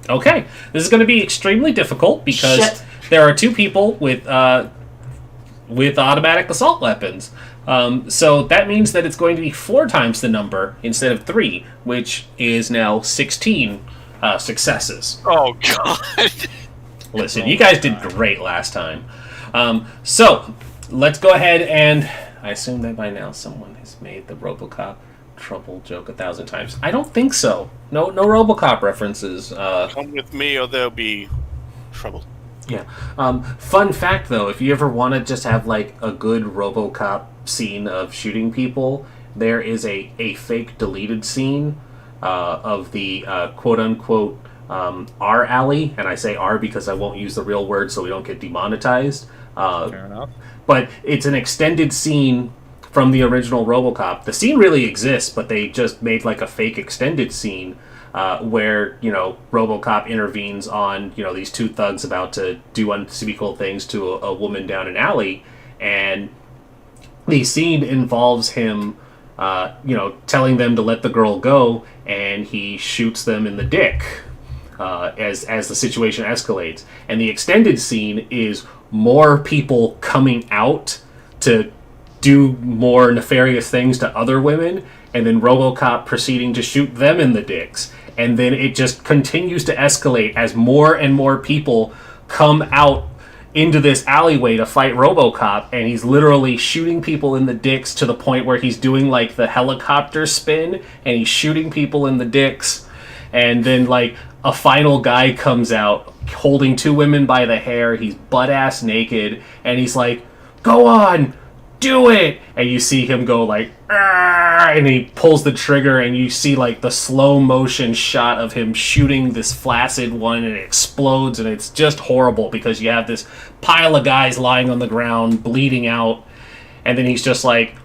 Speaker 2: Okay, this is going to be extremely difficult because there are two people with automatic assault weapons. So that means that it's going to be 4 times the number instead of 3, which is now 16 successes.
Speaker 3: Oh, God.
Speaker 2: Listen, you guys did great last time. So let's go ahead and... I assume that by now someone has made the RoboCop trouble joke 1,000 times. I don't think so. No RoboCop references.
Speaker 3: Come with me or there'll be trouble.
Speaker 2: Yeah. Fun fact, though, if you ever want to just have, like, a good RoboCop scene of shooting people, there is a fake deleted scene of the quote-unquote R alley, and I say R because I won't use the real word so we don't get demonetized.
Speaker 1: Fair enough.
Speaker 2: But it's an extended scene from the original RoboCop. The scene really exists, but they just made like a fake extended scene where, RoboCop intervenes on, these 2 thugs about to do unspeakable things to a woman down an alley. And the scene involves him, telling them to let the girl go, and he shoots them in the dick as the situation escalates. And the extended scene is more people coming out to do more nefarious things to other women, and then RoboCop proceeding to shoot them in the dicks. And then it just continues to escalate as more and more people come out into this alleyway to fight RoboCop, and he's literally shooting people in the dicks to the point where he's doing like the helicopter spin, and he's shooting people in the dicks, and then like a final guy comes out holding 2 women by the hair. He's butt-ass naked, and he's like, "Go on, do it!" And you see him go like, "Arr!" And he pulls the trigger, and you see like the slow motion shot of him shooting this flaccid one, and it explodes, and it's just horrible because you have this pile of guys lying on the ground, bleeding out, and then he's just like,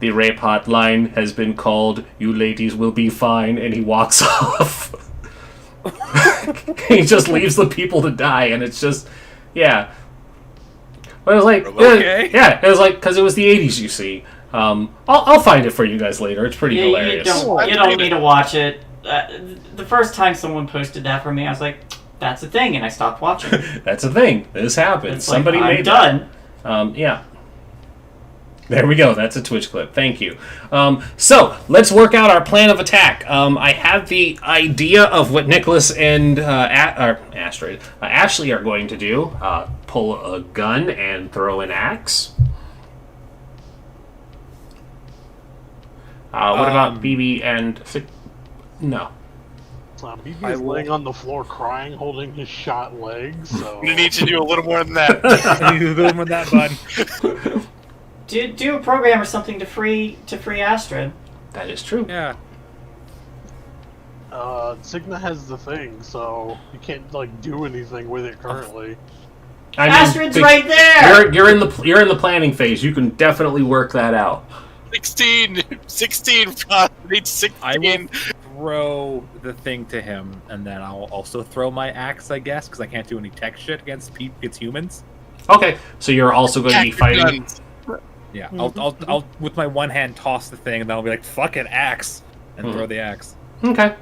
Speaker 2: "The rape hotline has been called. You ladies will be fine," and he walks off. He just leaves the people to die, and it's just, yeah. But it was like,
Speaker 1: Okay.
Speaker 2: yeah, it was like, because it was the 80s, you see. I'll find it for you guys later. It's pretty hilarious.
Speaker 5: You don't need to watch it. The first time someone posted that for me, I was like, "That's a thing," and I stopped watching.
Speaker 2: That's a thing. This happened.
Speaker 5: It's
Speaker 2: Somebody
Speaker 5: like, I'm
Speaker 2: made
Speaker 5: done.
Speaker 2: that. Yeah. There we go. That's a Twitch clip. Thank you. So let's work out our plan of attack. I have the idea of what Nicholas and Ashley are going to do. Pull a gun and throw an axe. What about BB and... No.
Speaker 4: BB is laying on the floor crying, holding his shot legs, so...
Speaker 3: You need to do a little more than that.
Speaker 1: I need to do with that, bud.
Speaker 5: Do a program or something to free Astrid.
Speaker 2: That is true.
Speaker 1: Yeah.
Speaker 4: Cigna has the thing, so you can't like do anything with it currently.
Speaker 2: I mean,
Speaker 5: Astrid's right there!
Speaker 2: You're in the planning phase. You can definitely work that out.
Speaker 3: 16! 16! God, I need 16!
Speaker 1: I will throw the thing to him, and then I'll also throw my axe, I guess, because I can't do any tech shit against humans.
Speaker 2: Okay, so you're also going to be
Speaker 3: Attack your
Speaker 2: fighting.
Speaker 3: guns.
Speaker 1: Yeah, I'll with my one hand toss the thing, and then I'll be like, "Fuck it, axe," and throw the axe.
Speaker 2: Okay.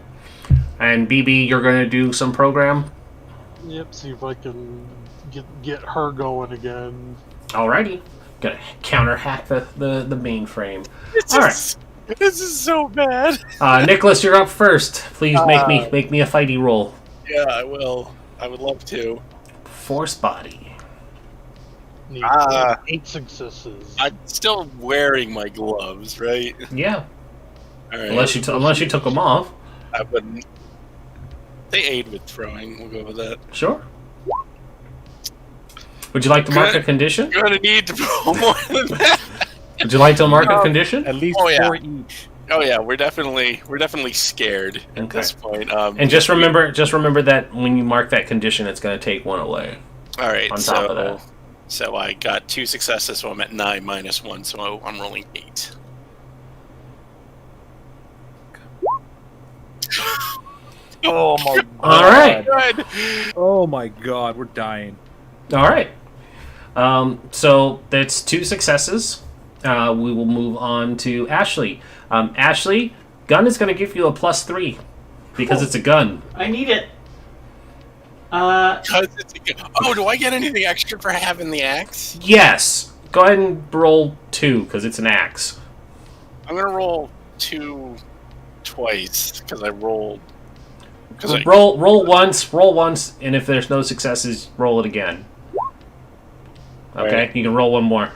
Speaker 2: And BB, you're going to do some program.
Speaker 4: Yep, see if I can get her going again.
Speaker 2: Alrighty. Gonna counter hack the mainframe.
Speaker 3: This is so bad.
Speaker 2: Nicholas, you're up first. Please make me a fighty roll.
Speaker 3: Yeah, I will. I would love to.
Speaker 2: Force body.
Speaker 4: Need 8 successes.
Speaker 3: I'm still wearing my gloves, right?
Speaker 2: Yeah.
Speaker 3: All right.
Speaker 2: Unless you took them off.
Speaker 3: I wouldn't. They aid with throwing. We'll go with that.
Speaker 2: Sure. Would you like to mark a condition?
Speaker 3: You're gonna need to roll more than that.
Speaker 2: Would you like to mark a condition?
Speaker 1: At least 4 each.
Speaker 3: Oh yeah, we're definitely scared at this point.
Speaker 2: And just remember that when you mark that condition, it's going to take 1 away.
Speaker 3: All right.
Speaker 2: On top of that.
Speaker 3: So I got 2 successes, so I'm at 9 minus 1, so I'm rolling 8.
Speaker 1: Oh my god.
Speaker 2: All right.
Speaker 3: Good.
Speaker 1: Oh my god, we're dying.
Speaker 2: All right. So that's 2 successes. We will move on to Ashley. Ashley, gun is going to give you a +3 because it's a gun.
Speaker 5: I need it.
Speaker 3: Do I get anything extra for having the axe?
Speaker 2: Yes. Go ahead and roll 2 because it's an axe.
Speaker 3: I'm gonna roll 2 twice because I rolled.
Speaker 2: Roll once, and if there's no successes, roll it again. Okay,
Speaker 3: Right.
Speaker 2: you can roll 1 more.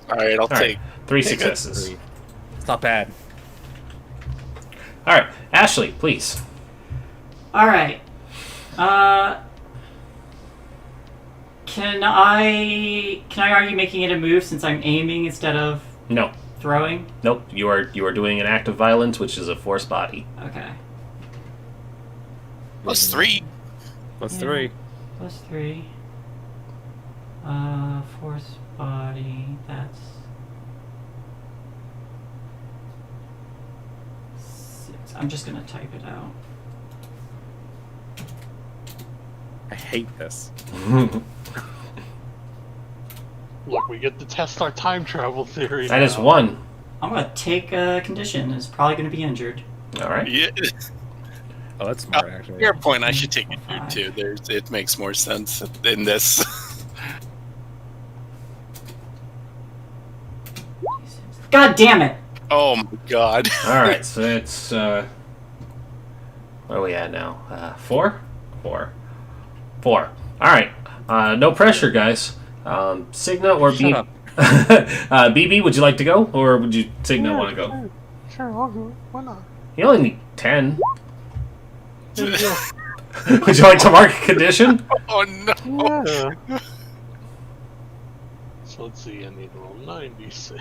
Speaker 3: All right, I'll
Speaker 2: All right,
Speaker 3: take
Speaker 2: 3
Speaker 3: take
Speaker 2: successes.
Speaker 1: It's not bad.
Speaker 2: All right, Ashley, please.
Speaker 5: Alright. Can I argue making it a move since I'm aiming instead of
Speaker 2: No,
Speaker 5: throwing?
Speaker 2: nope. You are doing an act of violence, which is a force body.
Speaker 5: Okay.
Speaker 3: +3.
Speaker 1: +3.
Speaker 5: +3. Force body, that's 6. I'm just gonna type it out.
Speaker 1: I hate this.
Speaker 4: Look, we get to test our time travel theory.
Speaker 2: That is
Speaker 4: now.
Speaker 2: 1.
Speaker 5: I'm gonna take a condition. It's probably gonna be injured.
Speaker 2: All right.
Speaker 3: Yeah.
Speaker 1: Oh, that's smart, actually.
Speaker 3: Your point. I should take it too. It makes more sense in this.
Speaker 5: God damn it!
Speaker 3: Oh my god.
Speaker 2: All right. So it's where are we at now? 4. 4. All right. No pressure, guys. Signa or
Speaker 1: Shut up.
Speaker 2: BB, would you like to go, or would you Signa want to go?
Speaker 4: Sure, I'll go. Why not?
Speaker 2: You only need 10.
Speaker 4: Yeah.
Speaker 2: Would you like to mark a condition?
Speaker 3: Oh no.
Speaker 4: Yeah. So let's see, I need to roll 96.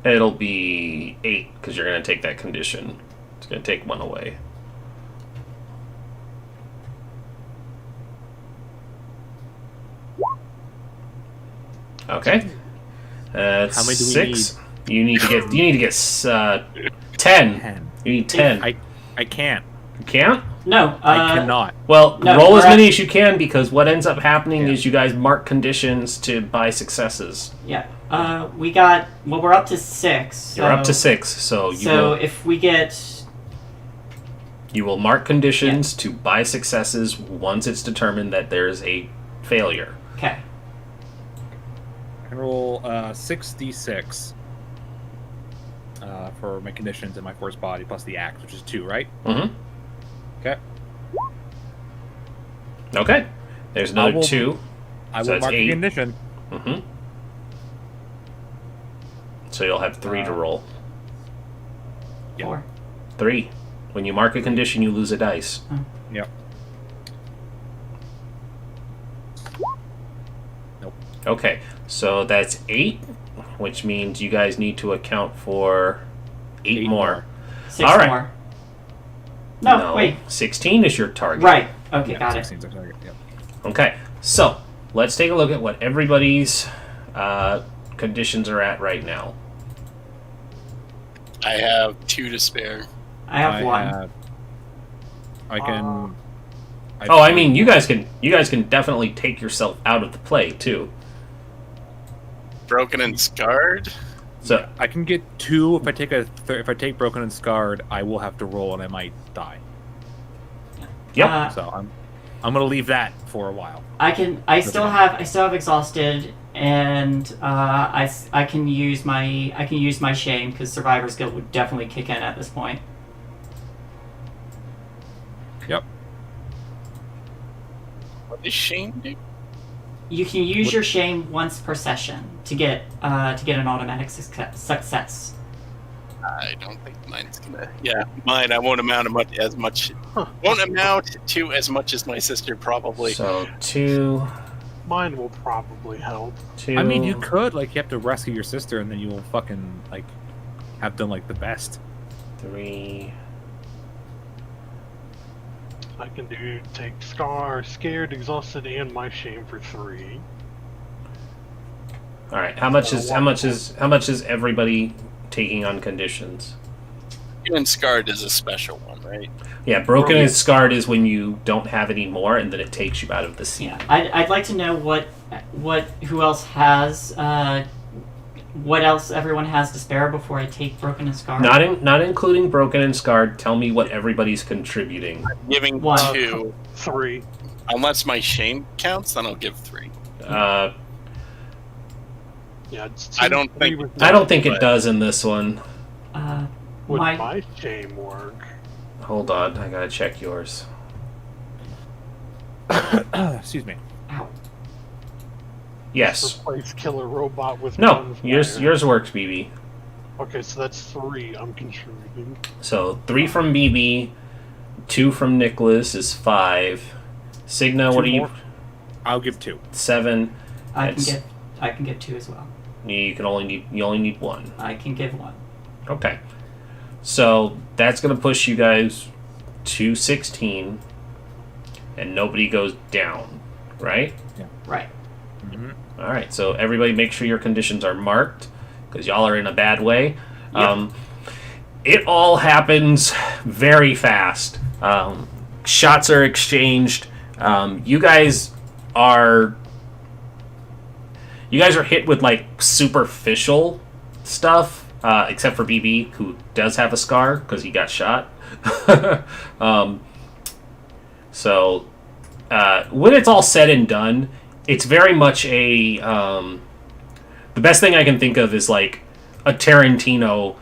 Speaker 2: It'll be 8 because you're going to take that condition. It's going to take 1 away. Okay. That's
Speaker 1: How many do we
Speaker 2: 6. You need to get 10.
Speaker 1: 10.
Speaker 2: You need 10.
Speaker 1: I can't.
Speaker 2: You can't?
Speaker 5: No,
Speaker 1: I cannot.
Speaker 2: Well,
Speaker 5: No,
Speaker 2: roll as
Speaker 5: we're
Speaker 2: many
Speaker 5: at-
Speaker 2: as you can because what ends up happening
Speaker 1: Yeah.
Speaker 2: is you guys mark conditions to buy successes.
Speaker 5: yeah. We're up to 6.
Speaker 2: You're up to 6, so
Speaker 5: if we get
Speaker 2: you will mark conditions to buy successes once it's determined that there's a failure.
Speaker 5: okay,
Speaker 1: I can roll 6d6 for my conditions and my force body plus the axe, which is 2, right?
Speaker 2: Mm-hmm.
Speaker 1: Okay.
Speaker 2: Okay. There's another
Speaker 1: will-
Speaker 2: 2.
Speaker 1: I
Speaker 2: So
Speaker 1: will
Speaker 2: that's
Speaker 1: mark
Speaker 2: 8.
Speaker 1: the condition.
Speaker 2: Mm-hmm. So you'll have 3 to roll.
Speaker 1: Yeah.
Speaker 5: 4.
Speaker 2: 3. When you mark a condition, you lose a dice.
Speaker 1: Yep. Nope.
Speaker 2: Okay. So that's 8, which means you guys need to account for 8 more.
Speaker 5: 6
Speaker 2: All right.
Speaker 5: more. No, wait.
Speaker 2: 16 is your target.
Speaker 5: Right. Okay,
Speaker 1: Yeah,
Speaker 5: got it.
Speaker 1: 16's our target, yep.
Speaker 2: Okay, so let's take a look at what everybody's conditions are at right now.
Speaker 3: I have 2 to spare.
Speaker 5: I have 1.
Speaker 1: I can.
Speaker 2: Oh, I mean, you guys can definitely take yourself out of the play too.
Speaker 3: Broken and scarred.
Speaker 2: So
Speaker 1: I can get 2 if I take if I take broken and scarred. I will have to roll and I might die.
Speaker 2: yep.
Speaker 1: So I'm gonna leave that for a while.
Speaker 5: I still have exhausted, and I can use my shame because survivor's guilt would definitely kick in at this point.
Speaker 1: Yep.
Speaker 3: What does shame do?
Speaker 5: You can use your shame once per session to get an automatic success.
Speaker 3: I don't think mine's gonna. Yeah, mine. I won't amount as much. Won't amount to as much as my sister probably.
Speaker 2: So 2,
Speaker 4: Mine will probably help.
Speaker 2: 2.
Speaker 1: I mean, you could you have to rescue your sister and then you will fucking have done the best.
Speaker 2: 3.
Speaker 4: I can take scared, exhausted, and my shame for 3.
Speaker 2: All right. How much is everybody taking on conditions?
Speaker 3: And scarred is a special one, right?
Speaker 2: Yeah, broken and scarred is when you don't have any more, and then it takes you out of the scene.
Speaker 5: Yeah, I'd like to know who else has what else everyone has to spare before I take broken and scarred.
Speaker 2: Not including broken and scarred. Tell me what everybody's contributing.
Speaker 3: Giving
Speaker 5: 1.
Speaker 3: 2.
Speaker 4: 3.
Speaker 3: Unless my shame counts, then I'll give 3.
Speaker 4: Yeah, it's 2.
Speaker 3: I don't
Speaker 4: 3
Speaker 3: think-
Speaker 4: with
Speaker 2: I don't think it
Speaker 3: But-
Speaker 2: does in this one.
Speaker 4: Would
Speaker 5: my
Speaker 4: my shame work?
Speaker 2: Hold on, I gotta check yours.
Speaker 1: Excuse me.
Speaker 5: ow.
Speaker 2: Yes.
Speaker 4: Replace killer robot with
Speaker 2: No,
Speaker 4: gunfire.
Speaker 2: yours works, BB.
Speaker 4: Okay, so that's 3 I'm contributing.
Speaker 2: So 3 from BB, 2 from Nicholas is 5. Signa, what
Speaker 1: 2
Speaker 2: are you?
Speaker 1: more? I'll give 2.
Speaker 2: 7.
Speaker 5: I
Speaker 2: That's-
Speaker 5: can get 2 as well.
Speaker 2: You only need 1.
Speaker 5: I can give 1.
Speaker 2: Okay. So that's gonna push you guys to 16, and nobody goes down, right?
Speaker 5: Right.
Speaker 1: Mm-hmm.
Speaker 2: All right. So everybody, make sure your conditions are marked because y'all are in a bad way.
Speaker 5: Yep.
Speaker 2: It all happens very fast. Shots are exchanged. You guys are hit with superficial stuff. Except for BB, who does have a scar because he got shot. So when it's all said and done, it's very much a... the best thing I can think of is a Tarantino,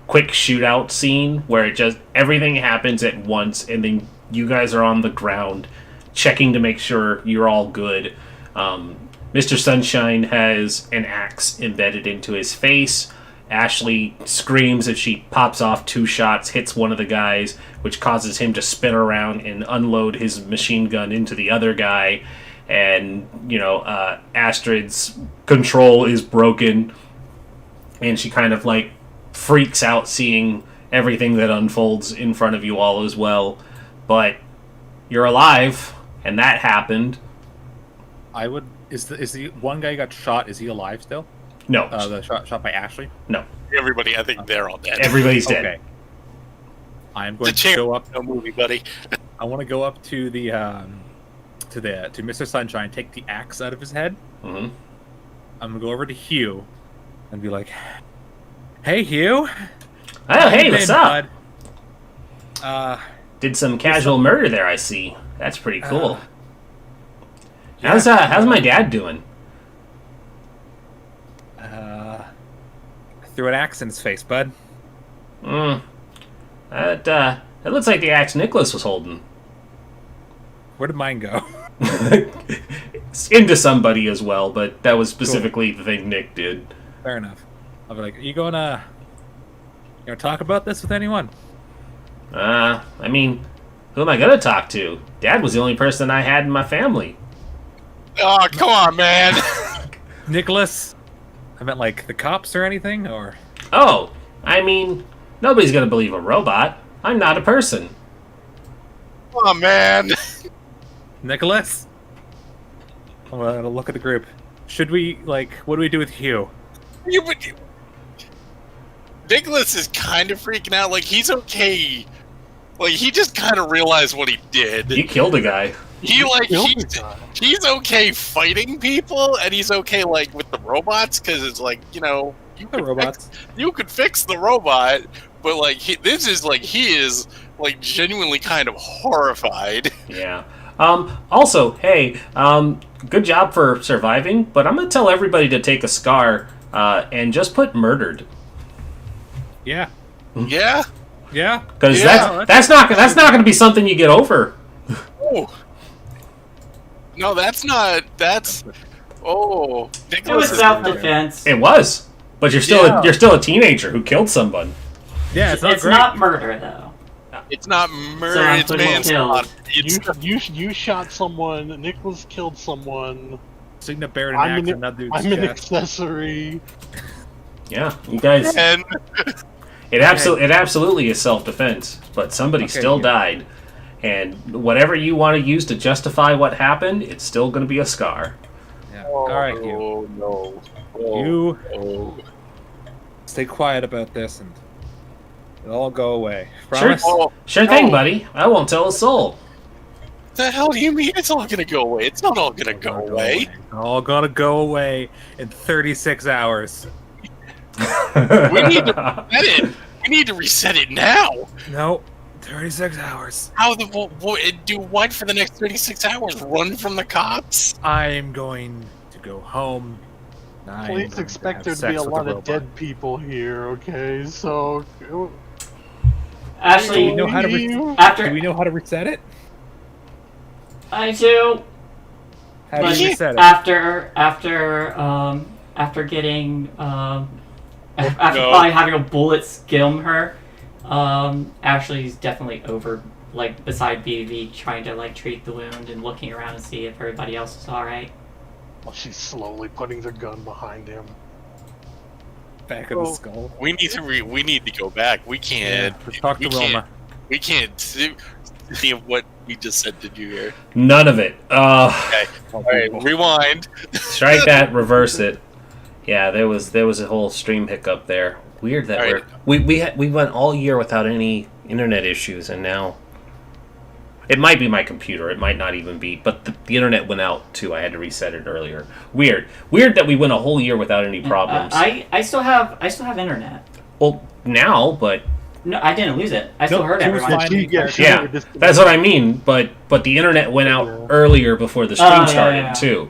Speaker 2: quick shootout scene where everything happens at once and then you guys are on the ground checking to make sure you're all good. Mr. Sunshine has an axe embedded into his face. Ashley screams as she pops off 2 shots, hits one of the guys, which causes him to spin around and unload his machine gun into the other guy. And, Astrid's control is broken. And she kind of, freaks out seeing everything that unfolds in front of you all as well. But you're alive, and that happened.
Speaker 1: Is the one guy who got shot? Is he alive still?
Speaker 2: No.
Speaker 1: The shot by Ashley.
Speaker 2: No.
Speaker 3: Everybody, I think they're all dead.
Speaker 2: Everybody's dead.
Speaker 1: Okay. I'm
Speaker 3: The
Speaker 1: going to
Speaker 3: champ,
Speaker 1: go up.
Speaker 3: no movie, buddy.
Speaker 1: I want to go up to the to Mr. Sunshine, take the axe out of his head.
Speaker 2: Mm-hmm.
Speaker 1: I'm gonna go over to Hugh and be like, "Hey, Hugh.
Speaker 2: Oh, hey,
Speaker 1: Hey,
Speaker 2: what's up?
Speaker 1: bud.
Speaker 2: Did some casual murder there, I see. That's pretty cool.
Speaker 1: Yeah.
Speaker 2: How's my dad doing?
Speaker 1: Threw an axe in his face, bud.
Speaker 2: That looks like the axe Nicholas was holding.
Speaker 1: Where did mine go?"
Speaker 2: Into somebody as well, but that was specifically the thing Nick did.
Speaker 1: Fair enough. I'll be like, "Are you gonna talk about this with anyone?"
Speaker 2: I mean, who am I gonna talk to? Dad was the only person I had in my family.
Speaker 3: Oh, come on, man.
Speaker 1: Nicholas. I meant the cops or anything, or
Speaker 2: Oh, I mean, Nobody's gonna believe a robot. I'm not a person.
Speaker 3: Oh man.
Speaker 1: Nicholas? I'm gonna look at the group. Should we, like, what do we do with Hugh?
Speaker 3: Nicholas is kind of freaking out. Like, he's okay. Like, he just kind of realized what he did.
Speaker 2: You killed a guy.
Speaker 3: He's okay fighting people, and he's okay, like, with the robots, because it's like, you could fix the robot, but, like, he is, like, genuinely kind of horrified.
Speaker 2: Yeah. Also, hey, good job for surviving, but I'm gonna tell everybody to take a scar, and just put murdered.
Speaker 1: Yeah.
Speaker 3: Yeah?
Speaker 1: Yeah.
Speaker 2: Because that's not gonna be something you get over.
Speaker 3: Oh. No, that's not. Oh.
Speaker 5: It was self-defense.
Speaker 2: It was, but you're still a teenager who killed someone.
Speaker 1: Yeah,
Speaker 5: It's not murder though.
Speaker 3: It's not murder. It's manslaughter.
Speaker 4: You shot someone. Nicholas killed someone.
Speaker 1: Signa bared an axe in that dude's
Speaker 4: I'm an
Speaker 1: chest.
Speaker 4: accessory.
Speaker 2: Yeah, you guys.
Speaker 3: And
Speaker 2: It absolutely is self-defense, but somebody still died, and whatever you want to use to justify what happened, it's still going to be a scar.
Speaker 1: Yeah. All right, Hugh.
Speaker 3: Oh no.
Speaker 1: You stay quiet about this, and it'll all go away. Promise?
Speaker 2: Sure thing, buddy. I won't tell a soul.
Speaker 3: The hell do you mean it's all gonna go away? It's not all gonna go away.
Speaker 1: It's all gonna go away in 36 hours.
Speaker 3: We need to reset it. We need to reset it now.
Speaker 1: No, 36 hours.
Speaker 3: How do what for the next 36 hours? Run from the cops?
Speaker 1: I'm going to go home.
Speaker 4: Please expect there to be a lot of dead people here, okay? So...
Speaker 5: Actually,
Speaker 1: do we know how to reset it?
Speaker 5: I do.
Speaker 1: How do you reset it?
Speaker 5: After getting probably having a bullet skim her, Ashley's definitely over, like, beside BV, trying to, like, treat the wound and looking around and see if everybody else is alright.
Speaker 4: Well, she's slowly putting the gun behind him.
Speaker 1: Back of the skull.
Speaker 3: We need to go back. We can't.
Speaker 1: Yeah, talk to Roma.
Speaker 3: We can't see what we just said to do here.
Speaker 2: None of it.
Speaker 3: Okay. All right. Rewind.
Speaker 2: Strike that. Reverse it. Yeah, there was a whole stream hiccup there. Weird that we went all year without any internet issues, and now it might be my computer. It might not even be, but the internet went out too. I had to reset it earlier. Weird that we went a whole year without any problems.
Speaker 5: I still have internet.
Speaker 2: Well, now, but
Speaker 5: no, I didn't lose it. I still heard everyone.
Speaker 2: Yeah, that's what I mean. But the internet went out earlier before the stream started too.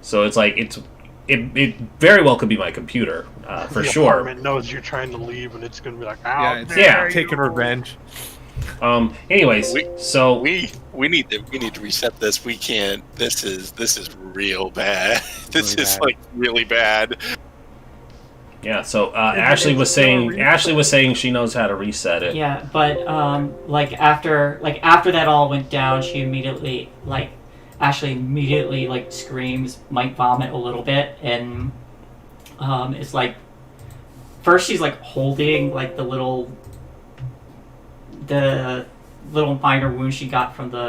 Speaker 2: So it's like it very well could be my computer for
Speaker 4: the
Speaker 2: sure.
Speaker 4: Apartment knows you're trying to leave, and it's going to be like,
Speaker 1: taking revenge.
Speaker 2: Anyways, so
Speaker 3: we need to reset this. We can't. This is real bad. This is like really bad.
Speaker 2: Yeah. So Ashley was saying she knows how to reset it.
Speaker 5: Yeah, but after that all went down, she immediately Ashley immediately screams, might vomit a little bit, and it's like first she's holding the little minor wound she got from the